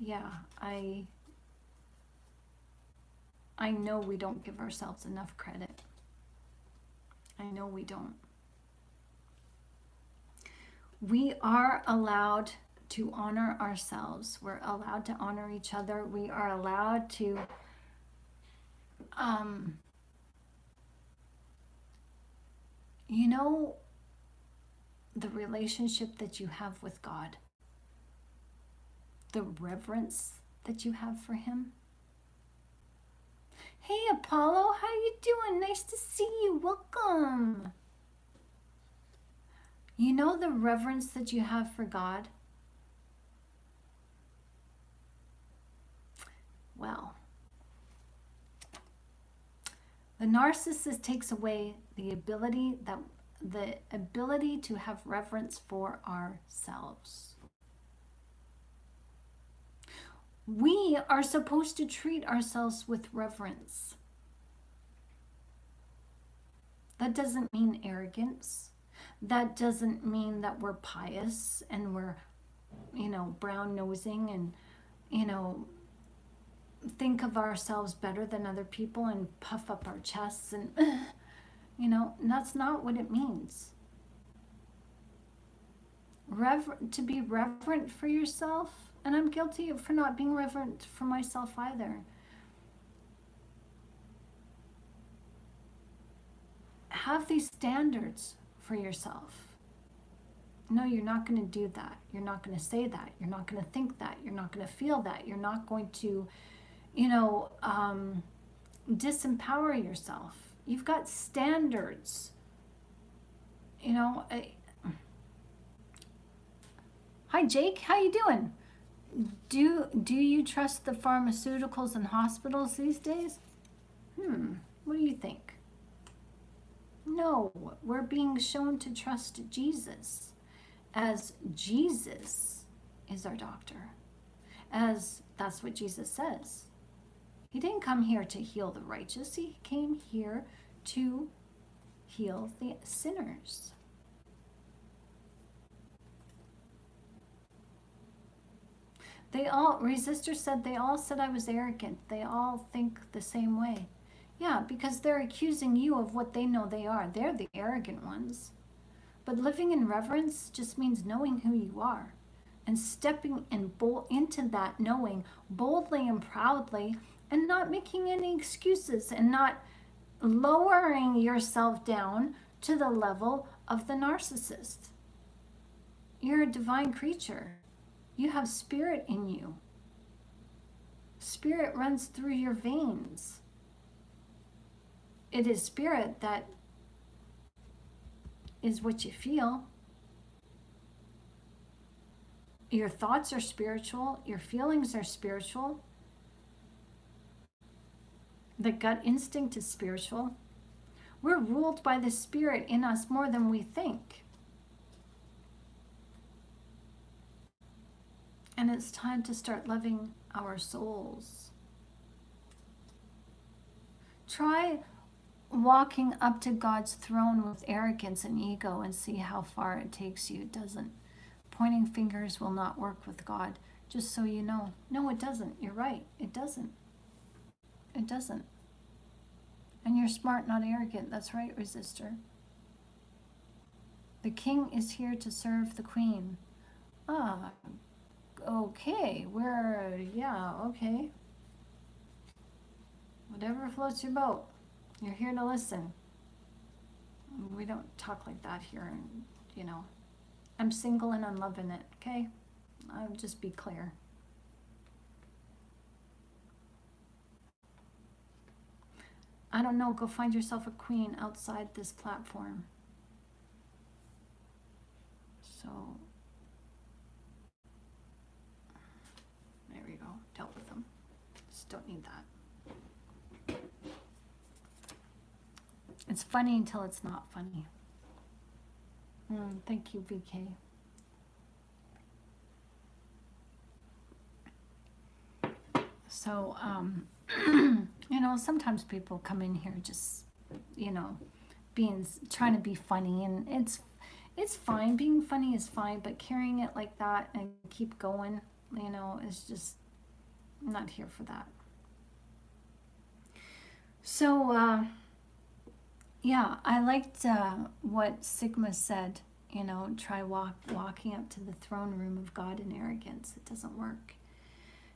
Yeah, I know we don't give ourselves enough credit. I know we don't. We are allowed to honor ourselves. We're allowed to honor each other. We are allowed to the relationship that you have with God, the reverence that you have for him. Hey, Apollo, how you doing? Nice to see you. Welcome. The reverence that you have for God? Well, the narcissist takes away the ability to have reverence for ourselves. We are supposed to treat ourselves with reverence. That doesn't mean arrogance. That doesn't mean that we're pious and we're, brown-nosing and, think of ourselves better than other people and puff up our chests and, that's not what it means. To be reverent for yourself, and I'm guilty for not being reverent for myself either. Have these standards for yourself. No, you're not going to do that. You're not going to say that. You're not going to think that. You're not going to feel that. You're not going to, disempower yourself. You've got standards. Hi, Jake. How you doing? Do you trust the pharmaceuticals and hospitals these days? What do you think? No, we're being shown to trust Jesus, as Jesus is our doctor, as that's what Jesus says. He didn't come here to heal the righteous. He came here to heal the sinners. Resistor said, they all said I was arrogant. They all think the same way. Yeah, because they're accusing you of what they know they are. They're the arrogant ones. But living in reverence just means knowing who you are and stepping into that knowing boldly and proudly, and not making any excuses and not lowering yourself down to the level of the narcissist. You're a divine creature. You have spirit in you. Spirit runs through your veins. It is spirit that is what you feel. Your thoughts are spiritual. Your feelings are spiritual. The gut instinct is spiritual. We're ruled by the spirit in us more than we think. And it's time to start loving our souls. Try walking up to God's throne with arrogance and ego and see how far it takes you. It doesn't. Pointing fingers will not work with God, just so you know. No, it doesn't. You're right. It doesn't. It doesn't. And you're smart, not arrogant. That's right, resistor. The king is here to serve the queen. Ah, okay. Okay. Whatever floats your boat. You're here to listen. We don't talk like that here, and I'm single and I'm loving it, okay? I'll just be clear. I don't know, go find yourself a queen outside this platform. So, there we go, dealt with them. Just don't need that. It's funny until it's not funny. Thank you, VK. So, sometimes people come in here just, trying to be funny, and it's fine. Being funny is fine, but carrying it like that and keep going, is just, I'm not here for that. So, yeah, I liked what Sigma said, try walking up to the throne room of God in arrogance. It doesn't work.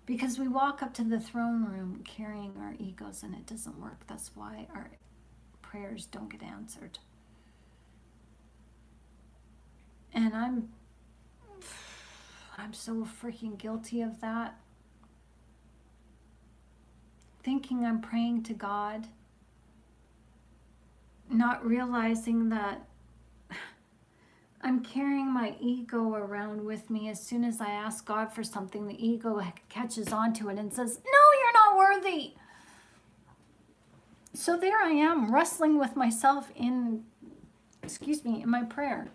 Because we walk up to the throne room carrying our egos, and it doesn't work. That's why our prayers don't get answered. And I'm so freaking guilty of that. Thinking I'm praying to God, not realizing that I'm carrying my ego around with me. As soon as I ask God for something, the ego catches onto it and says, no, you're not worthy. So there I am, wrestling with myself in my prayer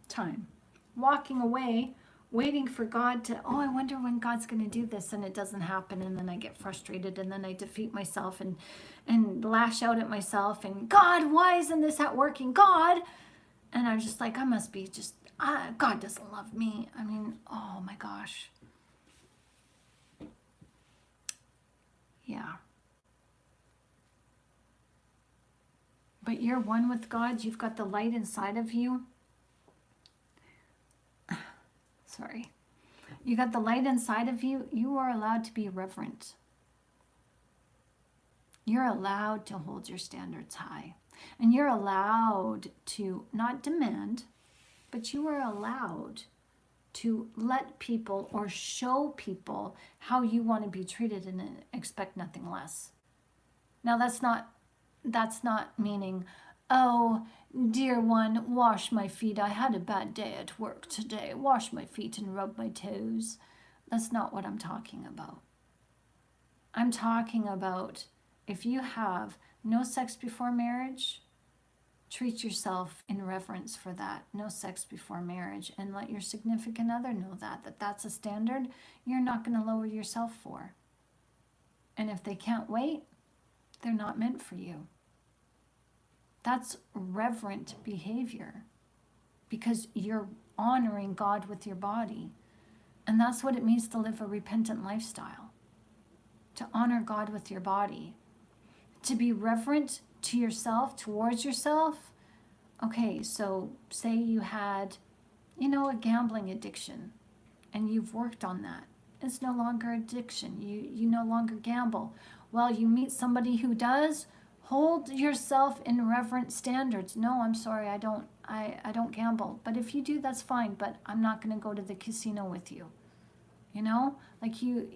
time, walking away, waiting for God to, I wonder when God's going to do this, and it doesn't happen, and then I get frustrated, and then I defeat myself and lash out at myself, and God, why isn't this working? God! And I'm just like, I must be just, God doesn't love me. I mean, oh my gosh. Yeah. But you're one with God. You've got the light inside of you. Sorry. You got the light inside of you. You are allowed to be reverent. You're allowed to hold your standards high. And you're allowed to not demand, but you are allowed to let people or show people how you want to be treated and expect nothing less. Now that's not meaning, oh, dear one, wash my feet. I had a bad day at work today. Wash my feet and rub my toes. That's not what I'm talking about. I'm talking about if you have no sex before marriage, treat yourself in reverence for that. No sex before marriage, and let your significant other know that that's a standard you're not going to lower yourself for. And if they can't wait, they're not meant for you. That's reverent behavior because you're honoring God with your body. And that's what it means to live a repentant lifestyle. To honor God with your body. To be reverent to yourself, towards yourself. Okay, so say you had, a gambling addiction and you've worked on that. It's no longer addiction. You no longer gamble. Well, you meet somebody who does, hold yourself in reverent standards. No, I'm sorry, I don't gamble. But if you do, that's fine, but I'm not going to go to the casino with you. Like you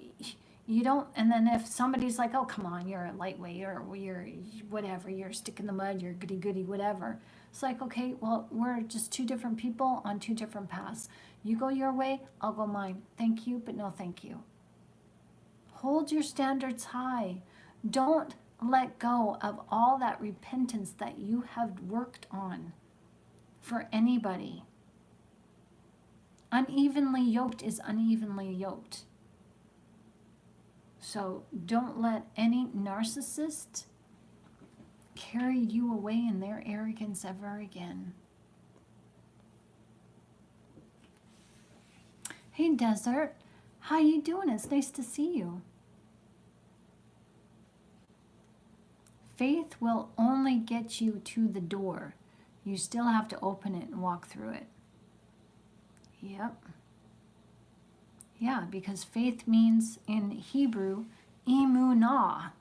don't, and then if somebody's like, oh, come on, you're a lightweight, or you're whatever, you're a stick in the mud, you're goody, whatever. It's like, okay, well, we're just two different people on two different paths. You go your way, I'll go mine. Thank you, but no thank you. Hold your standards high. Don't let go of all that repentance that you have worked on for anybody. Unevenly yoked is unevenly yoked. So don't let any narcissist carry you away in their arrogance ever again. Hey, Desert. How you doing? It's nice to see you. Faith will only get you to the door. You still have to open it and walk through it. Yep. Yeah, because faith means in Hebrew, emunah.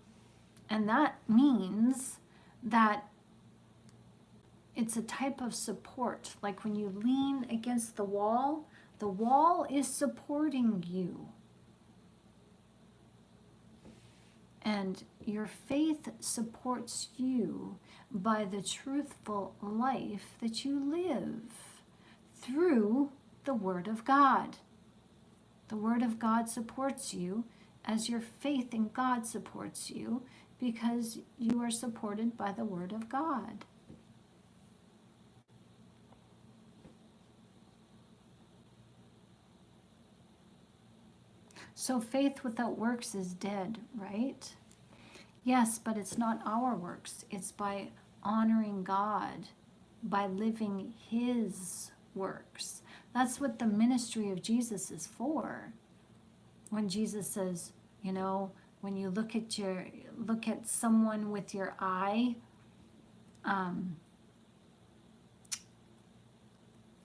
And that means that it's a type of support. Like when you lean against the wall is supporting you. And your faith supports you by the truthful life that you live through the Word of God. The Word of God supports you as your faith in God supports you because you are supported by the Word of God. So faith without works is dead, right? Yes, but it's not our works. It's by honoring God, by living His works. That's what the ministry of Jesus is for. When Jesus says, when you look at someone with your eye,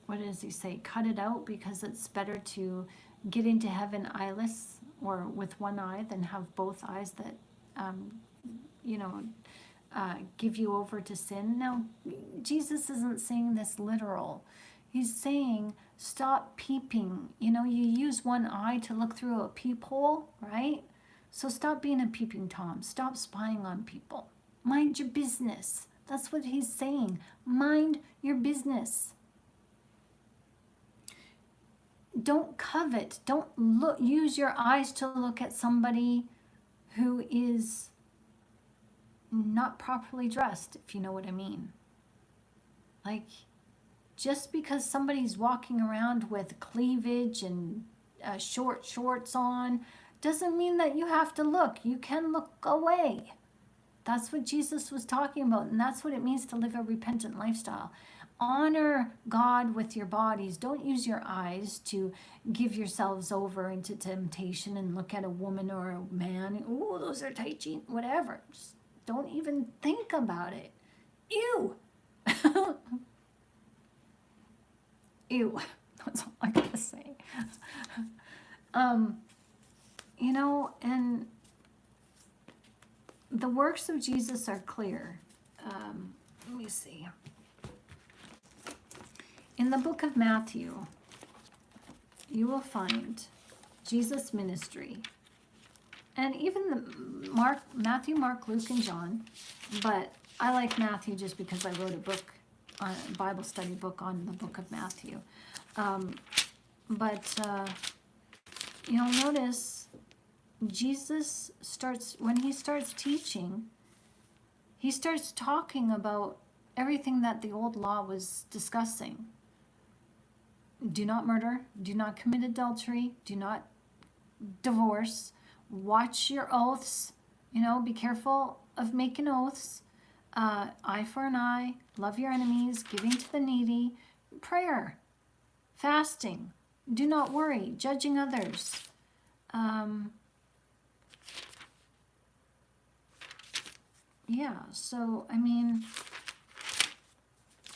what does he say? Cut it out, because it's better to get into heaven eyeless or with one eye than have both eyes that, give you over to sin. Now, Jesus isn't saying this literal. He's saying, stop peeping. You use one eye to look through a peephole, right? So stop being a peeping Tom. Stop spying on people. Mind your business. That's what he's saying. Mind your business. Don't covet. Don't use your eyes to look at somebody who is not properly dressed, if you know what I mean. Like, just because somebody's walking around with cleavage and short shorts on doesn't mean that you have to look. You can look away. That's what Jesus was talking about, and that's what it means to live a repentant lifestyle. Honor God with your bodies. Don't use your eyes to give yourselves over into temptation and look at a woman or a man. Oh, those are tight jeans, whatever. Just don't even think about it. Ew. Ew. That's all I gotta say. And the works of Jesus are clear. Let me see. In the book of Matthew, you will find Jesus' ministry. And even Matthew, Mark, Luke, and John. But I like Matthew just because I wrote a Bible study book on the book of Matthew. But you'll notice Jesus starts, when he starts teaching, he starts talking about everything that the old law was discussing. Do not murder, do not commit adultery, do not divorce, watch your oaths, be careful of making oaths, eye for an eye, love your enemies, giving to the needy, prayer, fasting, do not worry, judging others. Yeah, so,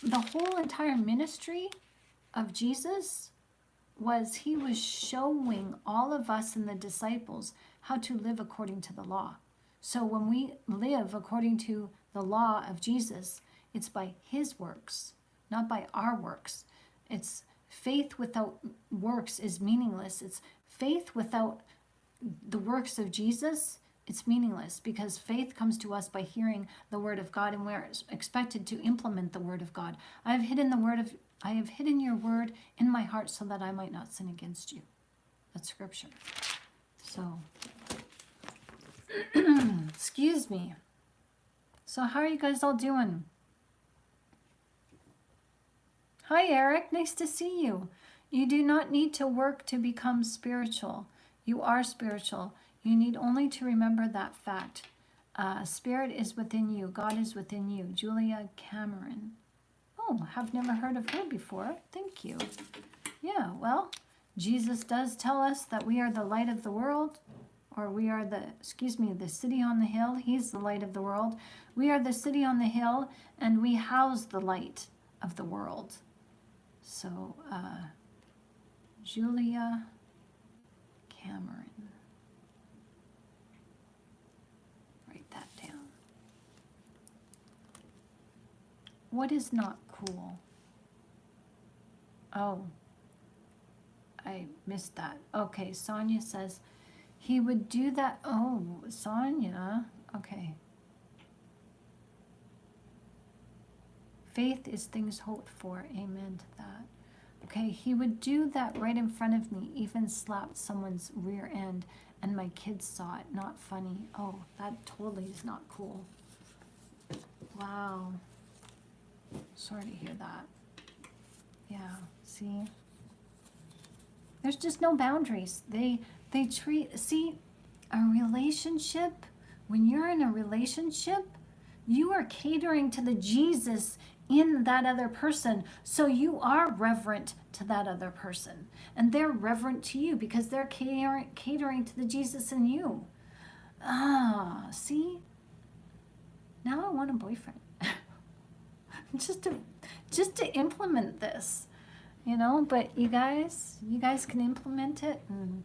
the whole entire ministry of Jesus was he was showing all of us and the disciples how to live according to the law. So when we live according to the law of Jesus, it's by his works, not by our works. It's faith without works is meaningless. It's faith without the works of Jesus. It's meaningless, because faith comes to us by hearing the word of God, and we're expected to implement the word of God. I have hidden your word in my heart so that I might not sin against you. That's scripture. So, excuse me. So how are you guys all doing? Hi, Eric. Nice to see you. You do not need to work to become spiritual. You are spiritual. You need only to remember that fact. Spirit is within you. God is within you. Julia Cameron. Oh, have never heard of her before. Thank you. Yeah, well, Jesus does tell us that we are the light of the world, or we are the city on the hill. He's the light of the world. We are the city on the hill, and we house the light of the world. So, Julia Cameron. Write that down. What is not cool? Oh, I missed that. Okay, Sonia says he would do that. Oh, Sonia. Okay. Faith is things hoped for. Amen to that. Okay, he would do that right in front of me, even slapped someone's rear end, and my kids saw it. Not funny. Oh, that totally is not cool. Wow. Sorry to hear that. Yeah, see? There's just no boundaries. They treat, see, a relationship, when you're in a relationship, you are catering to the Jesus in that other person. So you are reverent to that other person. And they're reverent to you because they're catering to the Jesus in you. Ah, see? Now I want a boyfriend. just to implement this, but you guys can implement it, and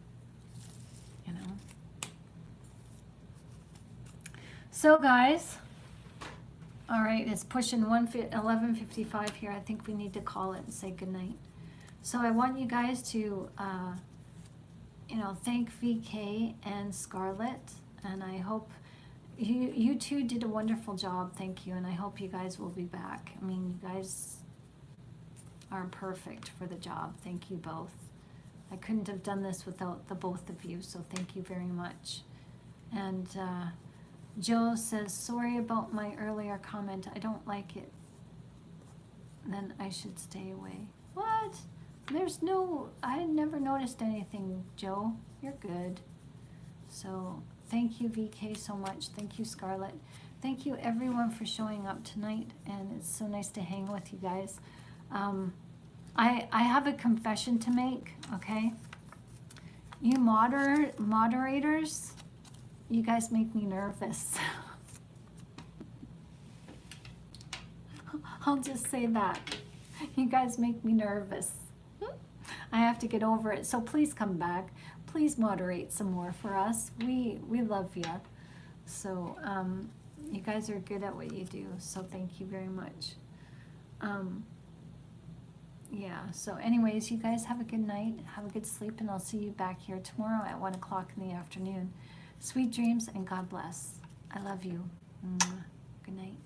so guys, all right, it's pushing 11:55 here. I think we need to call it and say goodnight. So I want you guys to thank VK and Scarlett, and I hope you two did a wonderful job. Thank you, and I hope you guys will be back. I mean, you guys are perfect for the job. Thank you both. I couldn't have done this without the both of you, so thank you very much. And Joe says, sorry about my earlier comment. I don't like it. Then I should stay away. What? I never noticed anything, Joe. You're good. So thank you, VK, so much. Thank you, Scarlett. Thank you, everyone, for showing up tonight. And it's so nice to hang with you guys. I have a confession to make, okay? You moderators, you guys make me nervous. I'll just say that. You guys make me nervous. I have to get over it. So please come back. Please moderate some more for us. We love you. So you guys are good at what you do. So thank you very much. Yeah, so anyways, you guys have a good night. Have a good sleep, and I'll see you back here tomorrow at 1 o'clock in the afternoon. Sweet dreams and God bless. I love you. Good night.